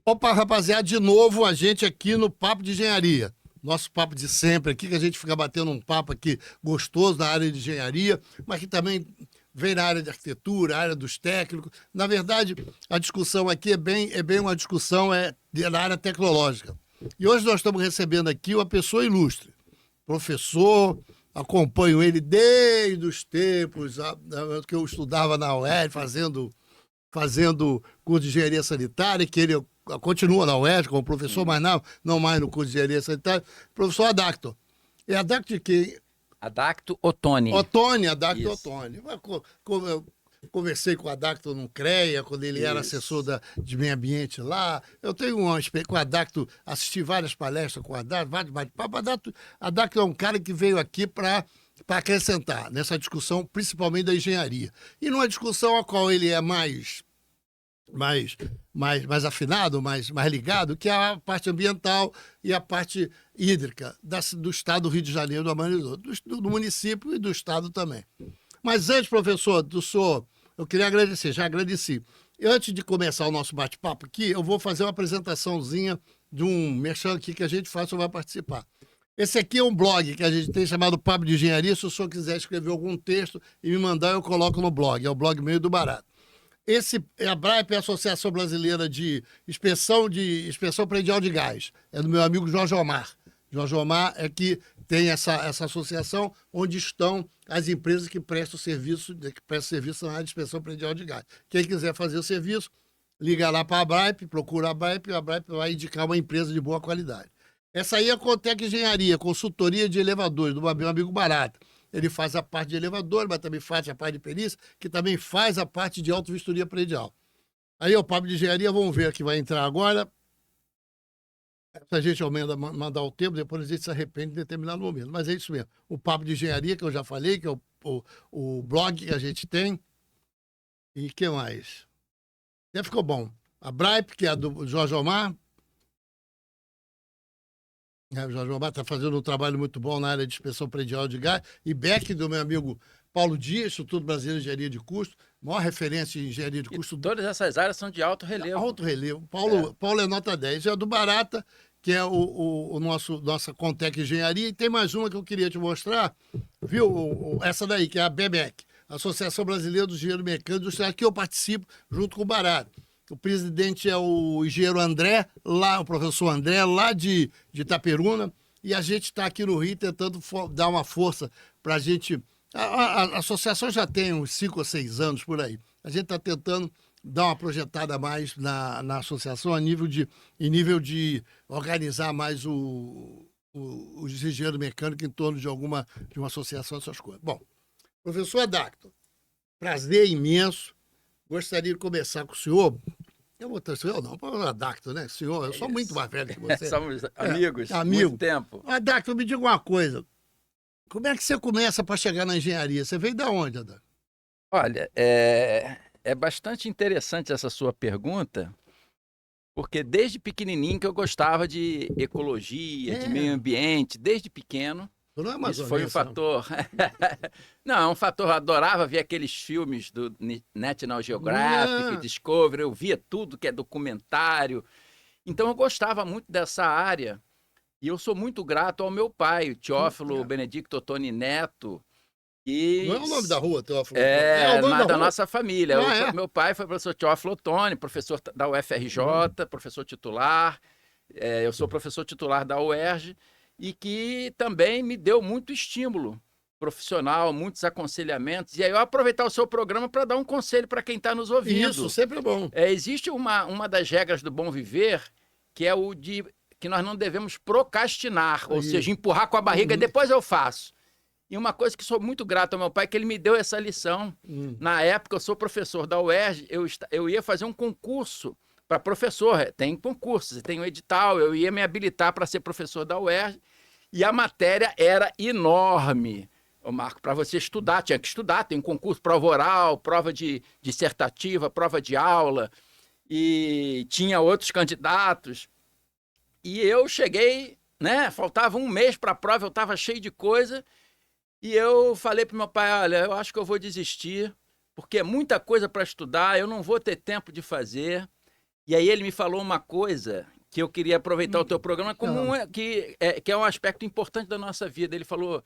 Opa, rapaziada, de novo a gente aqui no Papo de Engenharia. Nosso papo de sempre aqui, que a gente fica batendo um papo aqui gostoso na área de engenharia, mas que também vem na área de arquitetura, área dos técnicos. Na verdade, a discussão aqui é bem uma discussão na área tecnológica. E hoje nós estamos recebendo aqui uma pessoa ilustre, professor, acompanho ele desde os tempos que eu estudava na UERJ, fazendo curso de engenharia sanitária, que ele continua na UERJ como professor, mas não mais no curso de engenharia sanitária, professor Adacto. É Adacto de quem? Adacto Ottoni. Ottoni, Adacto Isso. Ottoni. Eu conversei com o Adacto no CREA, quando ele era assessor de meio ambiente lá. Eu tenho uma experiência com o Adacto, assisti várias palestras com o Adacto, vários bate-papos. Adacto é um cara que veio aqui para acrescentar nessa discussão, principalmente da engenharia. E numa discussão a qual ele é mais afinado, mais ligado, que é a parte ambiental e a parte hídrica do estado do Rio de Janeiro, do município e do estado também. Mas antes, professor, eu queria agradecer, já agradeci. E antes de começar o nosso bate-papo aqui, eu vou fazer uma apresentaçãozinha de um merchan aqui que a gente faz, o senhor vai participar. Esse aqui é um blog que a gente tem chamado Papo de Engenharia. Se o senhor quiser escrever algum texto e me mandar, eu coloco no blog. É o blog Meio do Barato. A BRAIP é a Associação Brasileira de Inspeção Predial de Gás. É do meu amigo Jorge Omar. Jorge Omar é que tem essa associação onde estão as empresas que prestam serviço na área de inspeção predial de gás. Quem quiser fazer o serviço, liga lá para a BRAIP, procura a BRAIP vai indicar uma empresa de boa qualidade. Essa aí é a Contec Engenharia, consultoria de elevadores, do meu amigo Barata. Ele faz a parte de elevador, mas também faz a parte de perícia, que também faz a parte de auto-vistoria predial. Aí o Papo de Engenharia, vamos ver que vai entrar agora. Se a gente aumenta, mandar o tempo, depois a gente se arrepende em determinado momento. Mas é isso mesmo. O Papo de Engenharia, que eu já falei, que é o blog que a gente tem. E o que mais? Até ficou bom. A BRAIP, que é a do Jorge Omar. O Jorge Omar está fazendo um trabalho muito bom na área de inspeção predial de gás. E BEC, do meu amigo Paulo Dias, Instituto Brasileiro de Engenharia de Custo, maior referência em engenharia de custo. Todas essas áreas são de alto relevo. Alto relevo. Paulo é nota 10. É do Barata, que é nossa Contec Engenharia. E tem mais uma que eu queria te mostrar, viu? Essa daí, que é a BMEC, Associação Brasileira do Engenheiro Mecânico Industrial, que eu participo junto com o Barata. O presidente é o engenheiro André, o professor André, lá de Itaperuna, e a gente está aqui no Rio tentando dar uma força para a gente. A associação já tem uns 5 ou 6 anos por aí. A gente está tentando dar uma projetada a mais na associação em nível de organizar mais os engenheiros mecânicos em torno de uma associação, essas coisas. Bom, professor Adacto, prazer imenso. Gostaria de começar com o senhor. Eu vou ter o senhor, não, para o Adacto, né? Senhor, eu sou muito mais velho que você. Somos amigos, amigo. muito tempo. Adacto, me diga uma coisa. Como é que você começa para chegar na engenharia? Você veio de onde, Adacto? Olha, é bastante interessante essa sua pergunta, porque desde pequenininho que eu gostava de ecologia, de meio ambiente, desde pequeno. Não é Isso foi um fator. Não, um fator. Eu adorava ver aqueles filmes do National Geographic, Discovery, eu via tudo que é documentário. Então eu gostava muito dessa área e eu sou muito grato ao meu pai, o Teófilo Benedicto Ottoni Neto. E não é o nome da rua, Teófilo? É, o nome da nossa família. Meu pai foi professor Teófilo Ottoni, professor da UFRJ, professor titular. Eu sou professor titular da UERJ. E que também me deu muito estímulo profissional, muitos aconselhamentos. E aí eu aproveitar o seu programa para dar um conselho para quem está nos ouvindo. Isso, sempre é bom. Existe uma das regras do bom viver, que é o de que nós não devemos procrastinar, ou seja, empurrar com a barriga, depois eu faço. E uma coisa que sou muito grato ao meu pai, que ele me deu essa lição. Na época, eu sou professor da UERJ, eu ia fazer um concurso para professor, tem concursos, tem um edital, eu ia me habilitar para ser professor da UERJ, e a matéria era enorme. Ô Marco, para você estudar, tinha que estudar, tem um concurso, prova oral, prova de dissertativa, prova de aula, e tinha outros candidatos. E eu cheguei, né, faltava um mês para a prova, eu estava cheio de coisa, e eu falei para meu pai, olha, eu acho que eu vou desistir, porque é muita coisa para estudar, eu não vou ter tempo de fazer. E aí ele me falou uma coisa que eu queria aproveitar o teu programa como que é um aspecto importante da nossa vida. Ele falou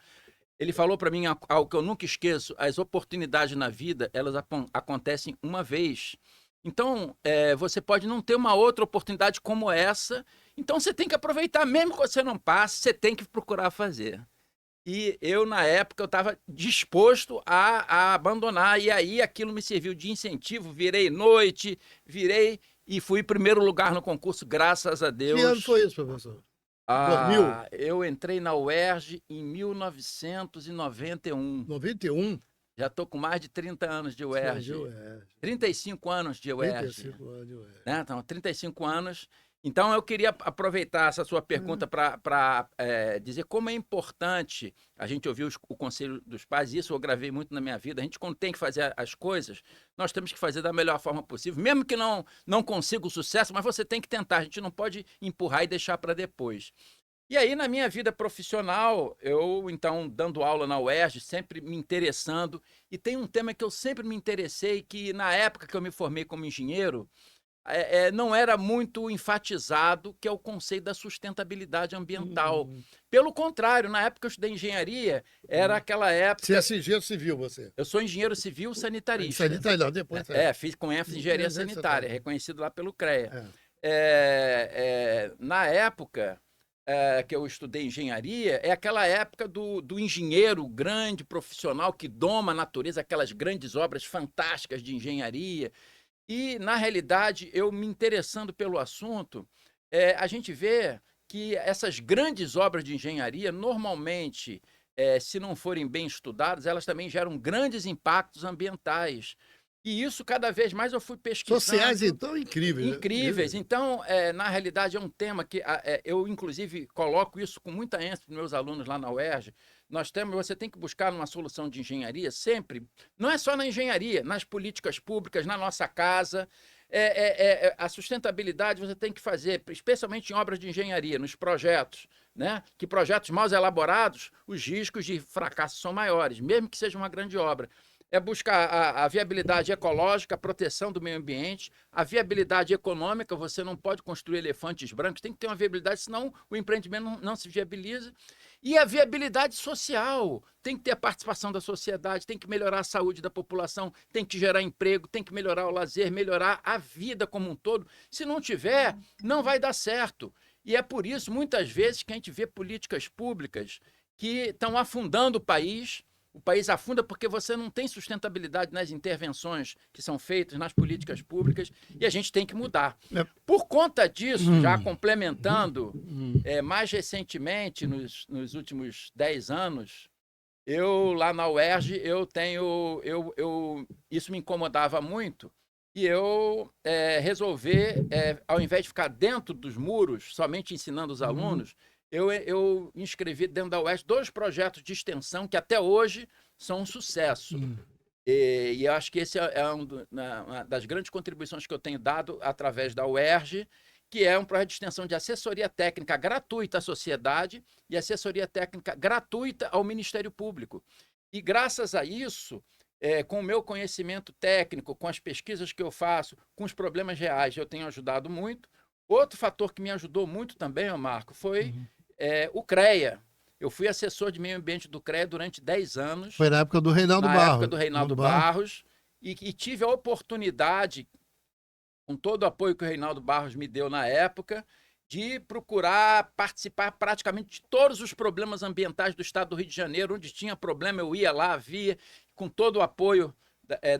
para mim algo que eu nunca esqueço: as oportunidades na vida, elas acontecem uma vez. Então, você pode não ter uma outra oportunidade como essa, então você tem que aproveitar, mesmo que você não passe, você tem que procurar fazer. E eu, na época, eu estava disposto a abandonar, e aí aquilo me serviu de incentivo, virei noite, e fui em primeiro lugar no concurso, graças a Deus. Que ano foi isso, professor? 2000? Eu entrei na UERJ em 1991. 91? Já estou com mais de 30 anos de UERJ. 35 anos de UERJ. 35 anos de UERJ. Né? Então, 35 anos. Então, eu queria aproveitar essa sua pergunta para dizer como é importante a gente ouvir o conselho dos pais. Isso eu gravei muito na minha vida. A gente, quando tem que fazer as coisas, nós temos que fazer da melhor forma possível. Mesmo que não consiga o sucesso, mas você tem que tentar. A gente não pode empurrar e deixar para depois. E aí, na minha vida profissional, eu, então, dando aula na UERJ, sempre me interessando. E tem um tema que eu sempre me interessei, que na época que eu me formei como engenheiro, não era muito enfatizado, que é o conceito da sustentabilidade ambiental. Pelo contrário, na época que eu estudei engenharia, era aquela época... Você é engenheiro civil, você? Eu sou engenheiro civil sanitarista. Sanitário, não, depois... Fiz com ênfase em engenharia sanitária, reconhecido lá pelo CREA. Na época que eu estudei engenharia, é aquela época do engenheiro grande, profissional, que doma a natureza, aquelas grandes obras fantásticas de engenharia. E, na realidade, eu me interessando pelo assunto, a gente vê que essas grandes obras de engenharia, normalmente, se não forem bem estudadas, elas também geram grandes impactos ambientais. E isso, cada vez mais, eu fui pesquisando. Sociais, então, incríveis. Incríveis. Né? Então, na realidade, é um tema que eu, inclusive, coloco isso com muita ênfase para os meus alunos lá na UERJ. Você tem que buscar uma solução de engenharia sempre, não é só na engenharia, nas políticas públicas, na nossa casa. A sustentabilidade você tem que fazer, especialmente em obras de engenharia, nos projetos, né? Que projetos mal elaborados, os riscos de fracasso são maiores, mesmo que seja uma grande obra. É buscar a viabilidade ecológica, a proteção do meio ambiente, a viabilidade econômica. Você não pode construir elefantes brancos, tem que ter uma viabilidade, senão o empreendimento não se viabiliza. E a viabilidade social, tem que ter a participação da sociedade, tem que melhorar a saúde da população, tem que gerar emprego, tem que melhorar o lazer, melhorar a vida como um todo. Se não tiver, não vai dar certo. E é por isso, muitas vezes, que a gente vê políticas públicas que estão afundando o país afunda porque você não tem sustentabilidade nas intervenções que são feitas, nas políticas públicas, e a gente tem que mudar. Por conta disso, já complementando, mais recentemente, nos últimos 10 anos, eu, lá na UERJ, isso me incomodava muito, e eu resolvi, ao invés de ficar dentro dos muros, somente ensinando os alunos, eu inscrevi dentro da UERJ 2 projetos de extensão que até hoje são um sucesso. E eu acho que esse é uma das grandes contribuições que eu tenho dado através da UERJ, que é um projeto de extensão de assessoria técnica gratuita à sociedade e assessoria técnica gratuita ao Ministério Público. E graças a isso, com o meu conhecimento técnico, com as pesquisas que eu faço, com os problemas reais, eu tenho ajudado muito. Outro fator que me ajudou muito também, Marco, foi o CREA. Eu fui assessor de meio ambiente do CREA durante 10 anos. Foi na época do Reinaldo Barros. Na época do Reinaldo Barros. E tive a oportunidade, com todo o apoio que o Reinaldo Barros me deu na época, de procurar participar praticamente de todos os problemas ambientais do estado do Rio de Janeiro. Onde tinha problema, eu ia lá, via, com todo o apoio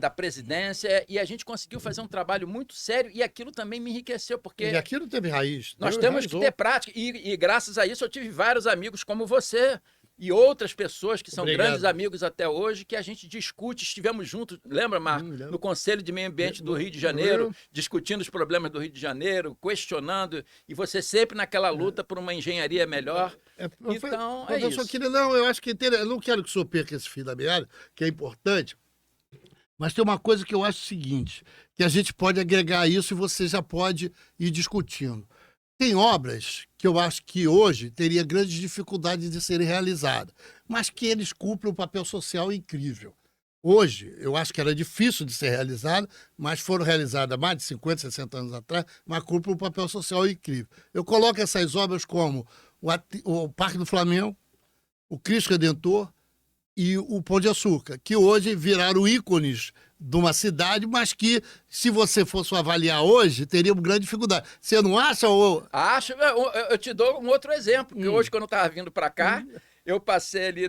da presidência, e a gente conseguiu fazer um trabalho muito sério, e aquilo também me enriqueceu, porque... E aquilo teve raiz. Nós temos que ter prática, e graças a isso eu tive vários amigos como você, e outras pessoas que são grandes amigos até hoje, que a gente discute, estivemos juntos, lembra, Marco? No Conselho de Meio Ambiente do Rio de Janeiro, discutindo os problemas do Rio de Janeiro, questionando, e você sempre naquela luta por uma engenharia melhor. Então, é isso. Eu acho que eu não quero que o senhor perca esse fio da meada, que é importante. Mas tem uma coisa que eu acho o seguinte, que a gente pode agregar isso e você já pode ir discutindo. Tem obras que eu acho que hoje teria grandes dificuldades de serem realizadas, mas que eles cumprem um papel social incrível. Hoje, eu acho que era difícil de ser realizada, mas foram realizadas há mais de 50, 60 anos atrás, mas cumpre um papel social incrível. Eu coloco essas obras como o Parque do Flamengo, o Cristo Redentor e o Pão de Açúcar, que hoje viraram ícones de uma cidade, mas que, se você fosse avaliar hoje, teria uma grande dificuldade. Você não acha? Ou... Acho, eu te dou um outro exemplo, porque hoje, quando eu estava vindo para cá, eu passei ali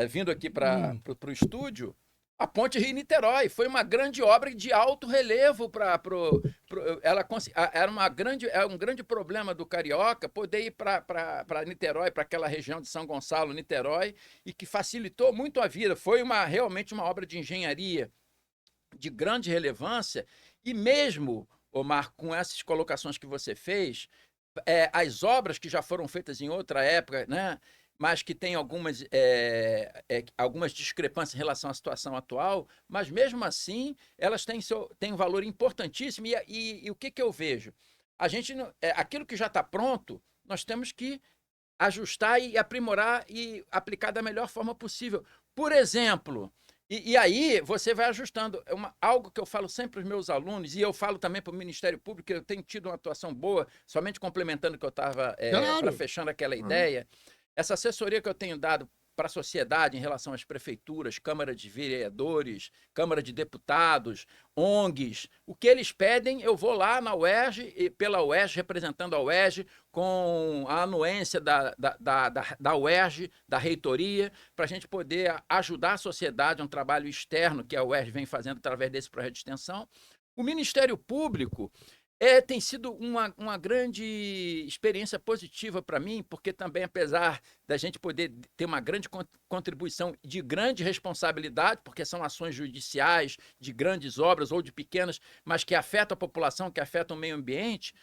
vindo aqui para o estúdio, a Ponte Rio-Niterói foi uma grande obra de alto relevo era um grande problema do carioca poder ir para Niterói, para aquela região de São Gonçalo, Niterói, e que facilitou muito a vida. Foi realmente uma obra de engenharia de grande relevância, e mesmo, Omar, com essas colocações que você fez, as obras que já foram feitas em outra época, né, mas que tem algumas discrepâncias em relação à situação atual, mas mesmo assim elas têm um valor importantíssimo. E o que eu vejo? A gente, aquilo que já está pronto, nós temos que ajustar e aprimorar e aplicar da melhor forma possível. Por exemplo, e aí você vai ajustando. Algo que eu falo sempre para os meus alunos, e eu falo também para o Ministério Público, que eu tenho tido uma atuação boa, somente complementando o que eu estava Claro. fechando aquela ideia. Essa assessoria que eu tenho dado para a sociedade em relação às prefeituras, Câmara de Vereadores, Câmara de Deputados, ONGs, o que eles pedem, eu vou lá na UERJ, e pela UERJ, representando a UERJ, com a anuência da UERJ, da reitoria, para a gente poder ajudar a sociedade, um trabalho externo que a UERJ vem fazendo através desse projeto de extensão. O Ministério Público tem sido uma grande experiência positiva para mim, porque também, apesar da gente poder ter uma grande contribuição de grande responsabilidade, porque são ações judiciais de grandes obras ou de pequenas, mas que afetam a população, que afetam o meio ambiente,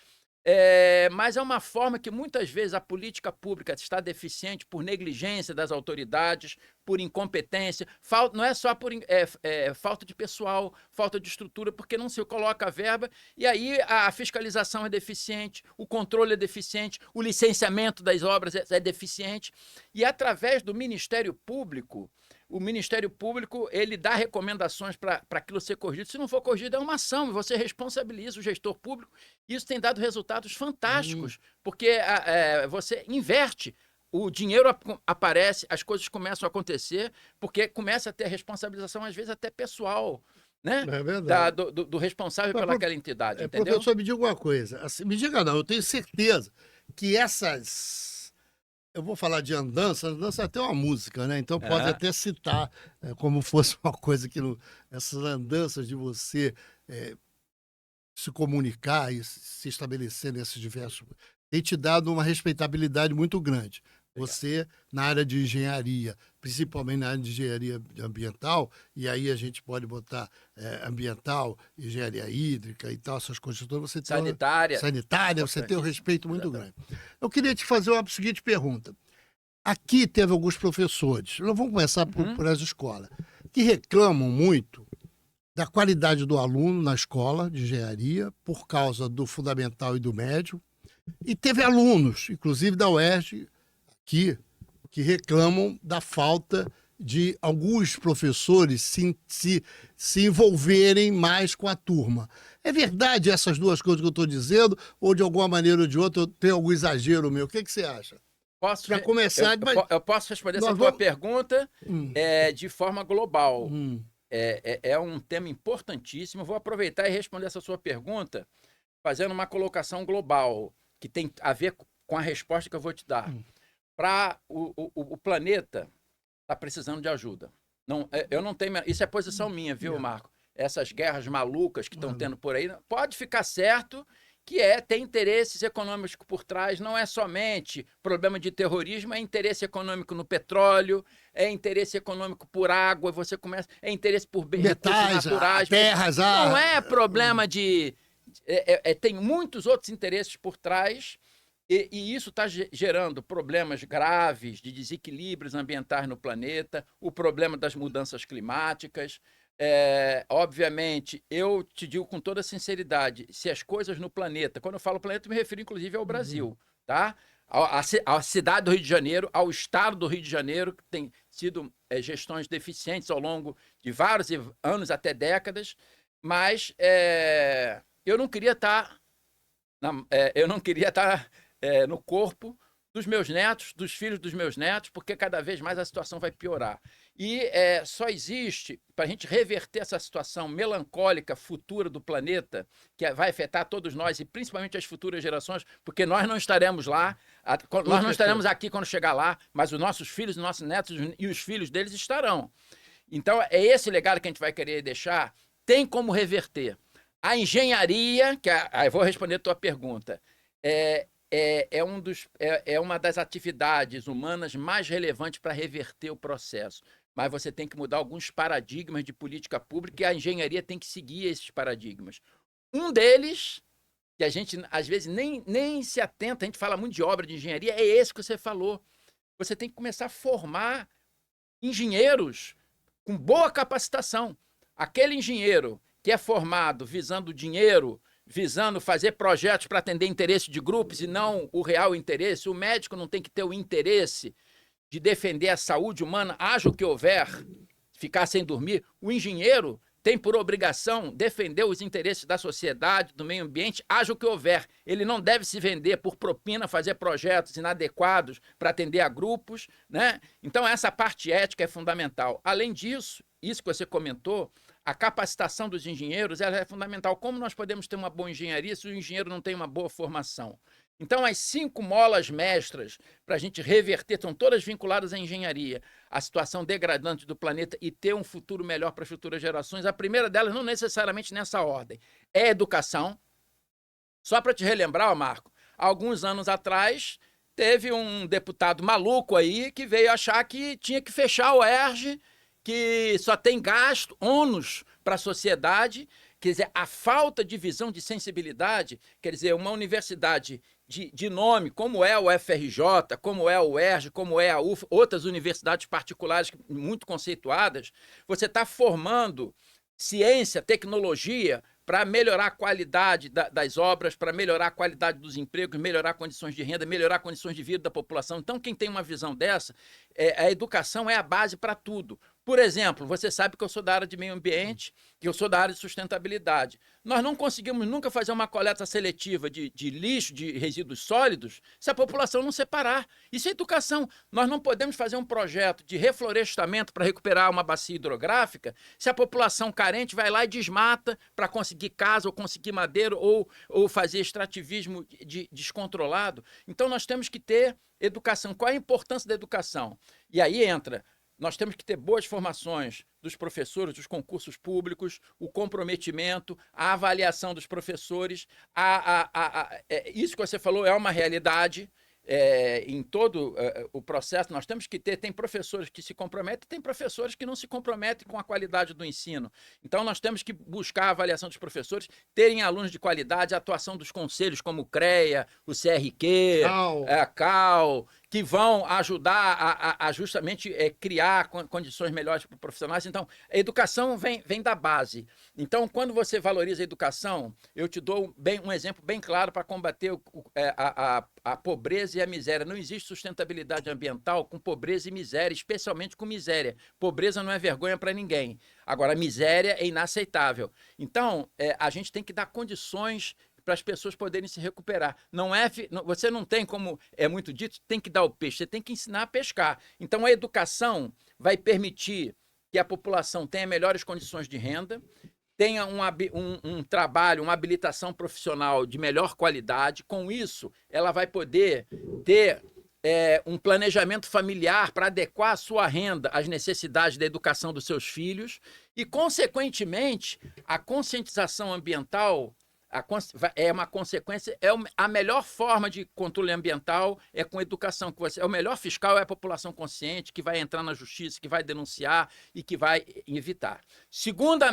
mas é uma forma que muitas vezes a política pública está deficiente por negligência das autoridades, por incompetência, não é só por falta de pessoal, falta de estrutura, porque não se coloca a verba, e aí a fiscalização é deficiente, o controle é deficiente, o licenciamento das obras é deficiente, e através do Ministério Público, o Ministério Público ele dá recomendações para aquilo ser corrigido. Se não for corrigido, é uma ação, e você responsabiliza o gestor público. Isso tem dado resultados fantásticos, porque você inverte. O dinheiro aparece, as coisas começam a acontecer, porque começa a ter responsabilização, às vezes até pessoal, né? É verdade. Do responsável pelaquela entidade, entendeu? Professor, me diga uma coisa. Assim, me diga não, eu tenho certeza que essas... Eu vou falar de andança é até uma música, né? Então pode até citar como fosse uma coisa que essas andanças de você se comunicar e se estabelecer nesses diversos... tem te dado uma respeitabilidade muito grande. Você, na área de engenharia, principalmente na área de engenharia ambiental, e aí a gente pode botar ambiental, engenharia hídrica e tal, essas coisas todas, você tem sanitária, você tem um respeito muito grande. Eu queria te fazer uma seguinte pergunta. Aqui teve alguns professores, nós vamos começar por as escolas, que reclamam muito da qualidade do aluno na escola de engenharia, por causa do fundamental e do médio, e teve alunos, inclusive da UERJ, que reclamam da falta de alguns professores se envolverem mais com a turma. É verdade essas duas coisas que eu estou dizendo, ou de alguma maneira ou de outra tem algum exagero meu? O que você acha? Para começar, eu posso responder essa tua pergunta de forma global. É um tema importantíssimo. Eu vou aproveitar e responder essa sua pergunta fazendo uma colocação global, que tem a ver com a resposta que eu vou te dar. O planeta está precisando de ajuda. Eu não tenho... Isso é posição minha, viu, Marco? Essas guerras malucas que estão tendo por aí, pode ficar certo que tem interesses econômicos por trás, não é somente problema de terrorismo, é interesse econômico no petróleo, é interesse econômico por água, você começa... É interesse por recursos naturais. Terras, não é problema de... tem muitos outros interesses por trás. E isso está gerando problemas graves de desequilíbrios ambientais no planeta, o problema das mudanças climáticas. Obviamente, eu te digo com toda sinceridade, se as coisas no planeta, quando eu falo planeta, eu me refiro inclusive ao Brasil, tá? A cidade do Rio de Janeiro, ao estado do Rio de Janeiro, que tem sido gestões deficientes ao longo de vários anos, até décadas, mas eu não queria estar no corpo dos meus netos, dos filhos dos meus netos, porque cada vez mais a situação vai piorar. E só existe, para a gente reverter essa situação melancólica futura do planeta, que vai afetar todos nós e principalmente as futuras gerações, porque nós não estaremos lá, nós não estaremos aqui quando chegar lá, mas os nossos filhos, os nossos netos e os filhos deles estarão. Então, é esse legado que a gente vai querer deixar, tem como reverter. A engenharia, eu vou responder a tua pergunta, é uma das atividades humanas mais relevantes para reverter o processo. Mas você tem que mudar alguns paradigmas de política pública e a engenharia tem que seguir esses paradigmas. Um deles, que a gente às vezes nem se atenta, a gente fala muito de obra de engenharia, é esse que você falou. Você tem que começar a formar engenheiros com boa capacitação. Aquele engenheiro que é formado visando dinheiro, visando fazer projetos para atender interesse de grupos e não o real interesse. O médico não tem que ter o interesse de defender a saúde humana, haja o que houver, ficar sem dormir. O engenheiro tem por obrigação defender os interesses da sociedade, do meio ambiente, haja o que houver. Ele não deve se vender por propina, fazer projetos inadequados para atender a grupos, né? Então, essa parte ética é fundamental. Além disso, isso que você comentou, a capacitação dos engenheiros ela é fundamental. Como nós podemos ter uma boa engenharia se o engenheiro não tem uma boa formação? Então, as 5 molas mestras para a gente reverter estão todas vinculadas à engenharia, a situação degradante do planeta e ter um futuro melhor para as futuras gerações. A primeira delas, não necessariamente nessa ordem, é a educação. Só para te relembrar, Marco, alguns anos atrás, teve um deputado maluco aí que veio achar que tinha que fechar o ERJ, que só tem gasto, ônus para a sociedade. Quer dizer, a falta de visão, de sensibilidade, quer dizer, uma universidade de nome, como é o FRJ, como é o ERJ, como é a UF, outras universidades particulares muito conceituadas, você está formando ciência, tecnologia para melhorar a qualidade das obras, para melhorar a qualidade dos empregos, melhorar condições de renda, melhorar condições de vida da população. Então, quem tem uma visão dessa, a educação é a base para tudo. Por exemplo, você sabe que eu sou da área de meio ambiente, que eu sou da área de sustentabilidade. Nós não conseguimos nunca fazer uma coleta seletiva de lixo, de resíduos sólidos, se a população não separar. Isso é educação. Nós não podemos fazer um projeto de reflorestamento para recuperar uma bacia hidrográfica se a população carente vai lá e desmata para conseguir casa, ou conseguir madeira, ou fazer extrativismo descontrolado. Então, nós temos que ter educação. Qual é a importância da educação? E aí entra... Nós temos que ter boas formações dos professores, dos concursos públicos, o comprometimento, a avaliação dos professores. Isso que você falou é uma realidade em todo o processo. Nós temos que ter, tem professores que se comprometem, tem professores que não se comprometem com a qualidade do ensino. Então, nós temos que buscar a avaliação dos professores, terem alunos de qualidade, a atuação dos conselhos como o CREA, o CRQ, a CAL, que vão ajudar a justamente criar condições melhores para os profissionais. Então, a educação vem da base. Então, quando você valoriza a educação, eu te dou um exemplo bem claro para combater a pobreza e a miséria. Não existe sustentabilidade ambiental com pobreza e miséria, especialmente com miséria. Pobreza não é vergonha para ninguém. Agora, miséria é inaceitável. Então, a gente tem que dar condições para as pessoas poderem se recuperar. Você não tem, como é muito dito, tem que dar o peixe, você tem que ensinar a pescar. Então, a educação vai permitir que a população tenha melhores condições de renda, tenha um trabalho, uma habilitação profissional de melhor qualidade. Com isso, ela vai poder ter um planejamento familiar para adequar a sua renda às necessidades da educação dos seus filhos e, consequentemente, a conscientização ambiental é uma consequência, a melhor forma de controle ambiental é com educação. O melhor fiscal é a população consciente, que vai entrar na justiça, que vai denunciar e que vai evitar. Segunda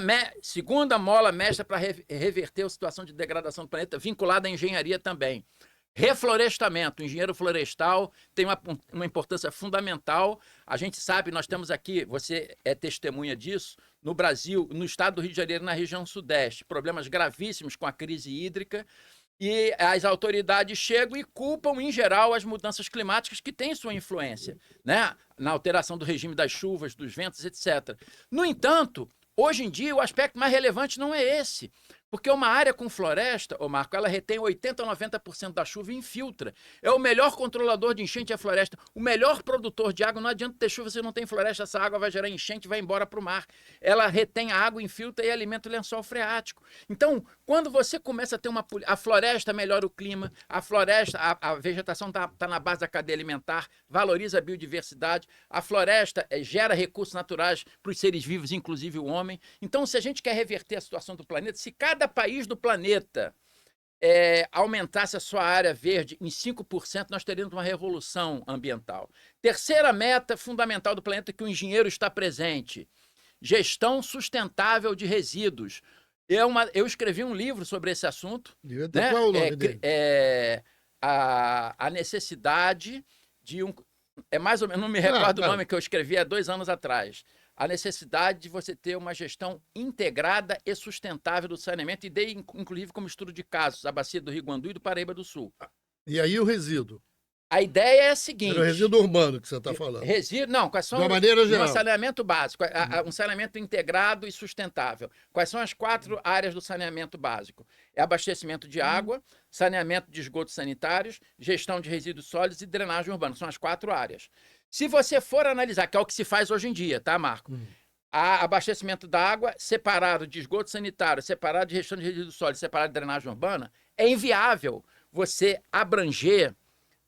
mola mestra para reverter a situação de degradação do planeta, vinculada à engenharia também. Reflorestamento. O engenheiro florestal tem uma importância fundamental. A gente sabe, nós temos aqui, você é testemunha disso, no Brasil, no estado do Rio de Janeiro, na região sudeste, problemas gravíssimos com a crise hídrica. E as autoridades chegam e culpam, em geral, as mudanças climáticas que têm sua influência, né? Na alteração do regime das chuvas, dos ventos, etc. No entanto, hoje em dia, o aspecto mais relevante não é esse. Porque uma área com floresta, ô Marco, ela retém 80% a 90% da chuva e infiltra. É o melhor controlador de enchente a floresta, o melhor produtor de água. Não adianta ter chuva se não tem floresta, essa água vai gerar enchente e vai embora para o mar. Ela retém a água, infiltra e alimenta o lençol freático. Então, quando você começa a ter a floresta melhora o clima, a floresta, a vegetação está na base da cadeia alimentar, valoriza a biodiversidade, a floresta gera recursos naturais para os seres vivos, inclusive o homem. Então, se a gente quer reverter a situação do planeta, se cada país do planeta aumentasse a sua área verde em 5%, nós teríamos uma revolução ambiental. Terceira meta fundamental do planeta que o engenheiro está presente: gestão sustentável de resíduos. Eu escrevi um livro sobre esse assunto. Né? Qual é o nome dele? A necessidade de um... mais ou menos, não me recordo o nome que eu escrevi há 2 anos atrás. A necessidade de você ter uma gestão integrada e sustentável do saneamento, e dei, inclusive, como estudo de casos, a bacia do Rio Guandu e do Paraíba do Sul. E aí o resíduo? A ideia é a seguinte... É o resíduo urbano que você está falando. Não, quais são... De uma maneira geral. Um saneamento básico, um saneamento integrado e sustentável. Quais são as 4 áreas do saneamento básico? É abastecimento de água, saneamento de esgotos sanitários, gestão de resíduos sólidos e drenagem urbana. São as 4 áreas. Se você for analisar, que é o que se faz hoje em dia, tá, Marco? Abastecimento da água, separado de esgoto sanitário, separado de gestão de resíduos sólidos, separado de drenagem urbana, é inviável você abranger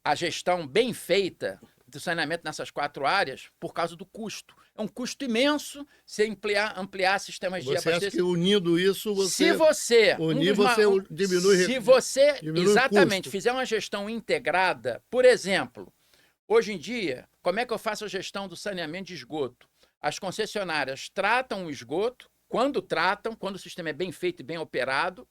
a gestão bem feita do saneamento nessas 4 áreas por causa do custo. É um custo imenso você ampliar sistemas de abastecimento. Você acha que unindo isso, se você diminui Se você exatamente fizer uma gestão integrada, por exemplo, hoje em dia, como é que eu faço a gestão do saneamento de esgoto? As concessionárias tratam o esgoto, quando o sistema é bem feito e bem operado.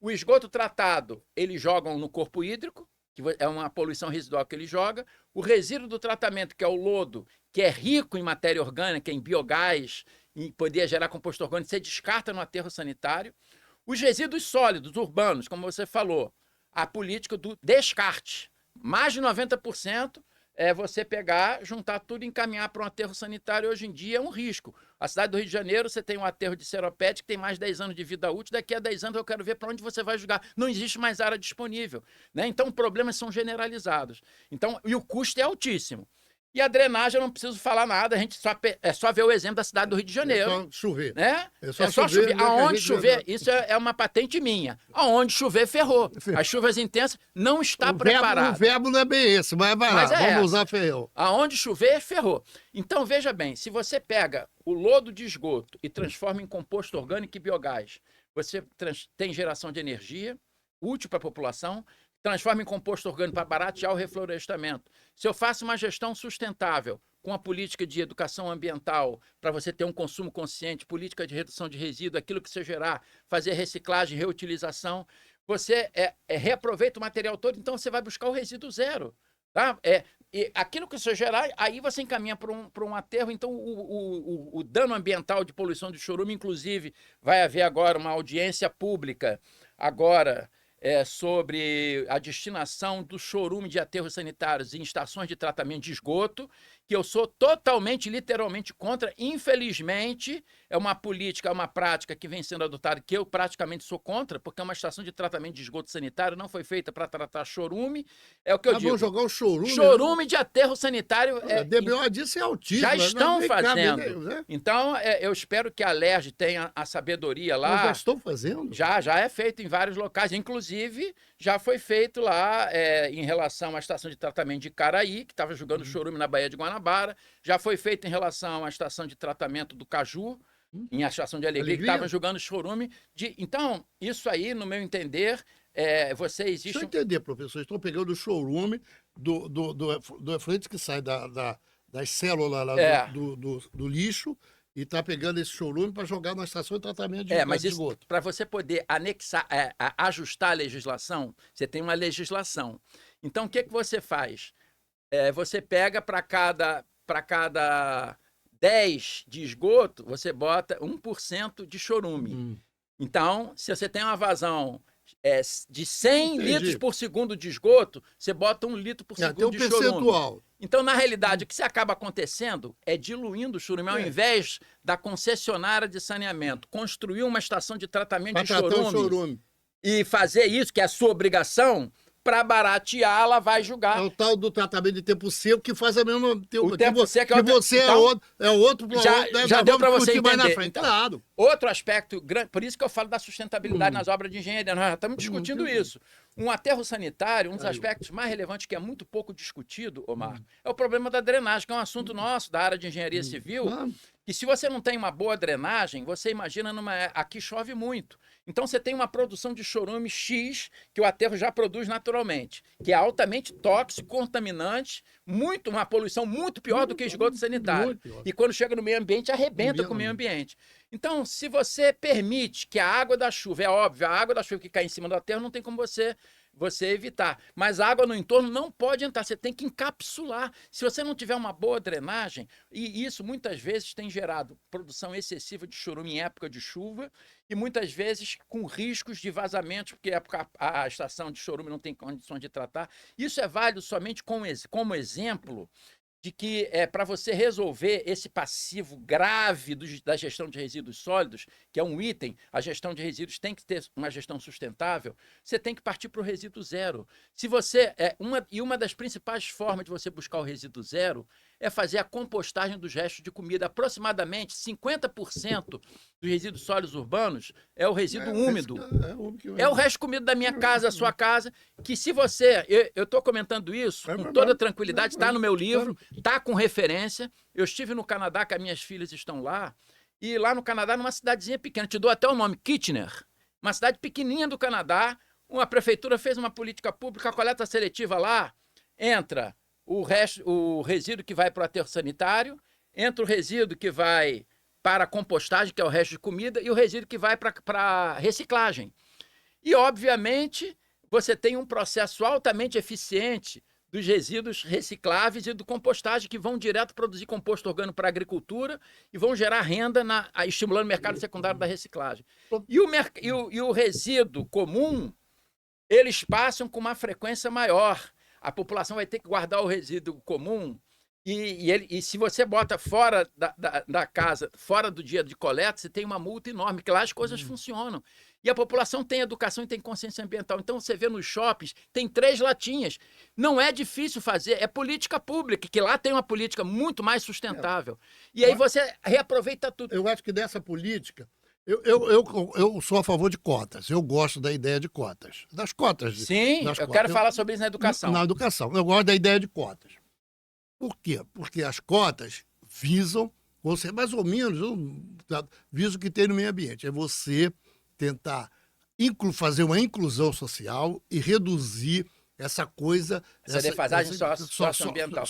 O esgoto tratado, eles jogam no corpo hídrico, que é uma poluição residual que ele joga. O resíduo do tratamento, que é o lodo, que é rico em matéria orgânica, em biogás, e poderia gerar composto orgânico, você descarta no aterro sanitário. Os resíduos sólidos urbanos, como você falou, a política do descarte. Mais de 90% é você pegar, juntar tudo e encaminhar para um aterro sanitário. Hoje em dia é um risco. A cidade do Rio de Janeiro, você tem um aterro de Seropédica que tem mais de 10 anos de vida útil. Daqui a 10 anos eu quero ver para onde você vai jogar. Não existe mais área disponível, né? Então, problemas são generalizados. Então, e o custo é altíssimo. E a drenagem, eu não preciso falar nada, a gente é só ver o exemplo da cidade do Rio de Janeiro. É só chover. Né? É só chover. Aonde chover, isso é uma patente minha. Aonde chover, ferrou. As chuvas intensas não está preparado. O verbo não é bem esse, mas vai lá, vamos usar ferrou. Aonde chover, ferrou. Então, veja bem, se você pega o lodo de esgoto e transforma em composto orgânico e biogás, você tem geração de energia útil para a população, transforma em composto orgânico para baratear o reflorestamento. Se eu faço uma gestão sustentável com a política de educação ambiental, para você ter um consumo consciente, política de redução de resíduo, aquilo que você gerar, fazer reciclagem, reutilização, você reaproveita o material todo, então você vai buscar o resíduo zero. Tá? E aquilo que você gerar, aí você encaminha para um aterro. Então, o dano ambiental de poluição de chorume, inclusive, vai haver agora uma audiência pública, agora... sobre a destinação do chorume de aterros sanitários em estações de tratamento de esgoto, que eu sou totalmente, literalmente contra. Infelizmente, é uma política, é uma prática que vem sendo adotada, que eu praticamente sou contra, porque uma estação de tratamento de esgoto sanitário não foi feita para tratar chorume. É o que eu digo. Vamos jogar o chorume. Chorume de aterro sanitário. A DBO disso é altíssimo. Já estão fazendo. Né? Então, eu espero que a Alerj tenha a sabedoria lá. Mas já estão fazendo? Já é feito em vários locais, inclusive já foi feito lá em relação à estação de tratamento de Caraí, que estava jogando chorume na Baía de Guanabara, já foi feito em relação à estação de tratamento do Caju, em a estação de Alegria, que estavam jogando chorume. Então, isso aí, no meu entender, você existe... Deixa eu entender, professor, estão pegando o chorume do efluente que sai das células lá do lixo, e está pegando esse chorume para jogar na estação de tratamento de mas esgoto. Para você poder anexar, ajustar a legislação, você tem uma legislação. Então, o que você faz? Você pega para cada 10 de esgoto, você bota 1% de chorume. Então, se você tem uma vazão de 100 Entendi. litros por segundo de esgoto, você bota 1 litro por Tem segundo um de chorume. percentual. Então, na realidade, o que se acaba acontecendo é diluindo o chorume. Ao invés da concessionária de saneamento construir uma estação de tratamento Para de tratar o chorume. e fazer isso, que é a sua obrigação, para baratear, ela vai julgar. É o tal do tratamento de tempo seco que faz a mesma... O tempo seco que você então, é outro... já deu para você mais na entender. frente. Então, Claro. outro aspecto grande, por isso que eu falo da sustentabilidade nas obras de engenharia, nós já estamos discutindo isso. Um aterro sanitário, um dos aspectos mais relevantes que é muito pouco discutido, Omar, é o problema da drenagem, que é um assunto nosso da área de engenharia civil, que se você não tem uma boa drenagem, você imagina aqui chove muito. Então você tem uma produção de chorume X que o aterro já produz naturalmente, que é altamente tóxico, contaminante, uma poluição muito pior do que esgoto sanitário. E quando chega no meio ambiente, arrebenta com o meio ambiente. Então, se você permite que a água da chuva, é óbvio, a água da chuva que cai em cima do aterro não tem como você evitar. Mas a água no entorno não pode entrar, você tem que encapsular. Se você não tiver uma boa drenagem, e isso muitas vezes tem gerado produção excessiva de chorume em época de chuva, e muitas vezes com riscos de vazamentos, porque a estação de chorume não tem condições de tratar. Isso é válido somente como exemplo de que para você resolver esse passivo grave da gestão de resíduos sólidos, que é um item, a gestão de resíduos tem que ter uma gestão sustentável, você tem que partir para o resíduo zero. Se você uma das principais formas de você buscar o resíduo zero é fazer a compostagem dos restos de comida. Aproximadamente 50% dos resíduos sólidos urbanos é o resíduo úmido. É o resto de comida da minha casa, da sua casa, que se você... Eu estou comentando isso com toda tranquilidade, está no meu livro, está com referência. Eu estive no Canadá, que as minhas filhas estão lá, e lá no Canadá, numa cidadezinha pequena, te dou até o nome, Kitchener, uma cidade pequenininha do Canadá, uma prefeitura fez uma política pública, a coleta seletiva lá, entra o resíduo que vai para o aterro sanitário, entra o resíduo que vai para a compostagem, que é o resto de comida, e o resíduo que vai para reciclagem. E, obviamente, você tem um processo altamente eficiente dos resíduos recicláveis e do compostagem, que vão direto produzir composto orgânico para a agricultura e vão gerar renda, estimulando o mercado secundário da reciclagem. E o resíduo comum, eles passam com uma frequência maior. A população vai ter que guardar o resíduo comum e se você bota fora da casa, fora do dia de coleta, você tem uma multa enorme, porque lá as coisas funcionam. E a população tem educação e tem consciência ambiental. Então, você vê nos shoppings, tem 3 latinhas. Não é difícil fazer, é política pública, que lá tem uma política muito mais sustentável. E aí você reaproveita tudo. Eu acho que dessa política... Eu sou a favor de cotas. Eu gosto da ideia de cotas. Das cotas. Sim, eu quero falar sobre isso na educação. Na educação. Eu gosto da ideia de cotas. Por quê? Porque as cotas visam, você mais ou menos, visam o que tem no meio ambiente. É você tentar fazer uma inclusão social e reduzir essa coisa... Essa defasagem socioambiental,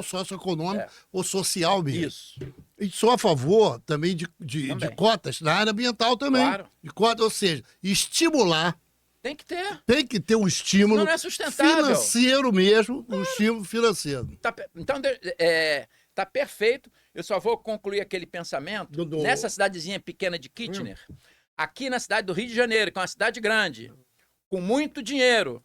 socioeconômica ou social mesmo. Isso. E sou a favor também de cotas na área ambiental também. Claro. De cotas, ou seja, estimular. Tem que ter. Tem que ter um estímulo não é sustentável. Financeiro mesmo, um estímulo financeiro. Então, tá perfeito. Eu só vou concluir aquele pensamento. Nessa cidadezinha pequena de Kitchener, aqui na cidade do Rio de Janeiro, que é uma cidade grande, com muito dinheiro,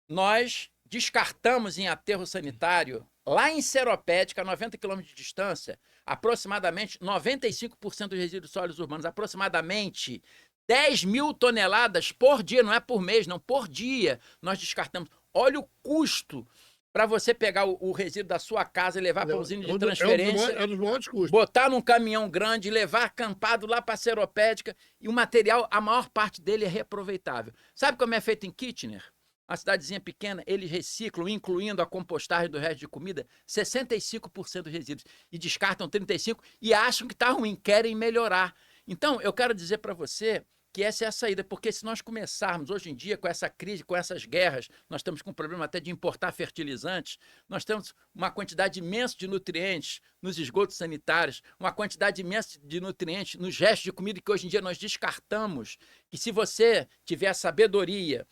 nós descartamos em aterro sanitário, lá em Seropédica, a 90 quilômetros de distância, aproximadamente 95% dos resíduos sólidos urbanos, aproximadamente 10 mil toneladas por dia, não é por mês, não, por dia, nós descartamos. Olha o custo para você pegar o resíduo da sua casa e levar para a usina de transferência, é dos maiores custos. Botar num caminhão grande, levar acampado lá para a Seropédica, e o material, a maior parte dele é reaproveitável. Sabe como é feito em Kitchener? Uma cidadezinha pequena, eles reciclam, incluindo a compostagem do resto de comida, 65% dos resíduos. E descartam 35% e acham que está ruim, querem melhorar. Então, eu quero dizer para você que essa é a saída, porque se nós começarmos hoje em dia com essa crise, com essas guerras, nós estamos com um problema até de importar fertilizantes, nós temos uma quantidade imensa de nutrientes nos esgotos sanitários, uma quantidade imensa de nutrientes nos restos de comida que hoje em dia nós descartamos, que se você tiver a sabedoria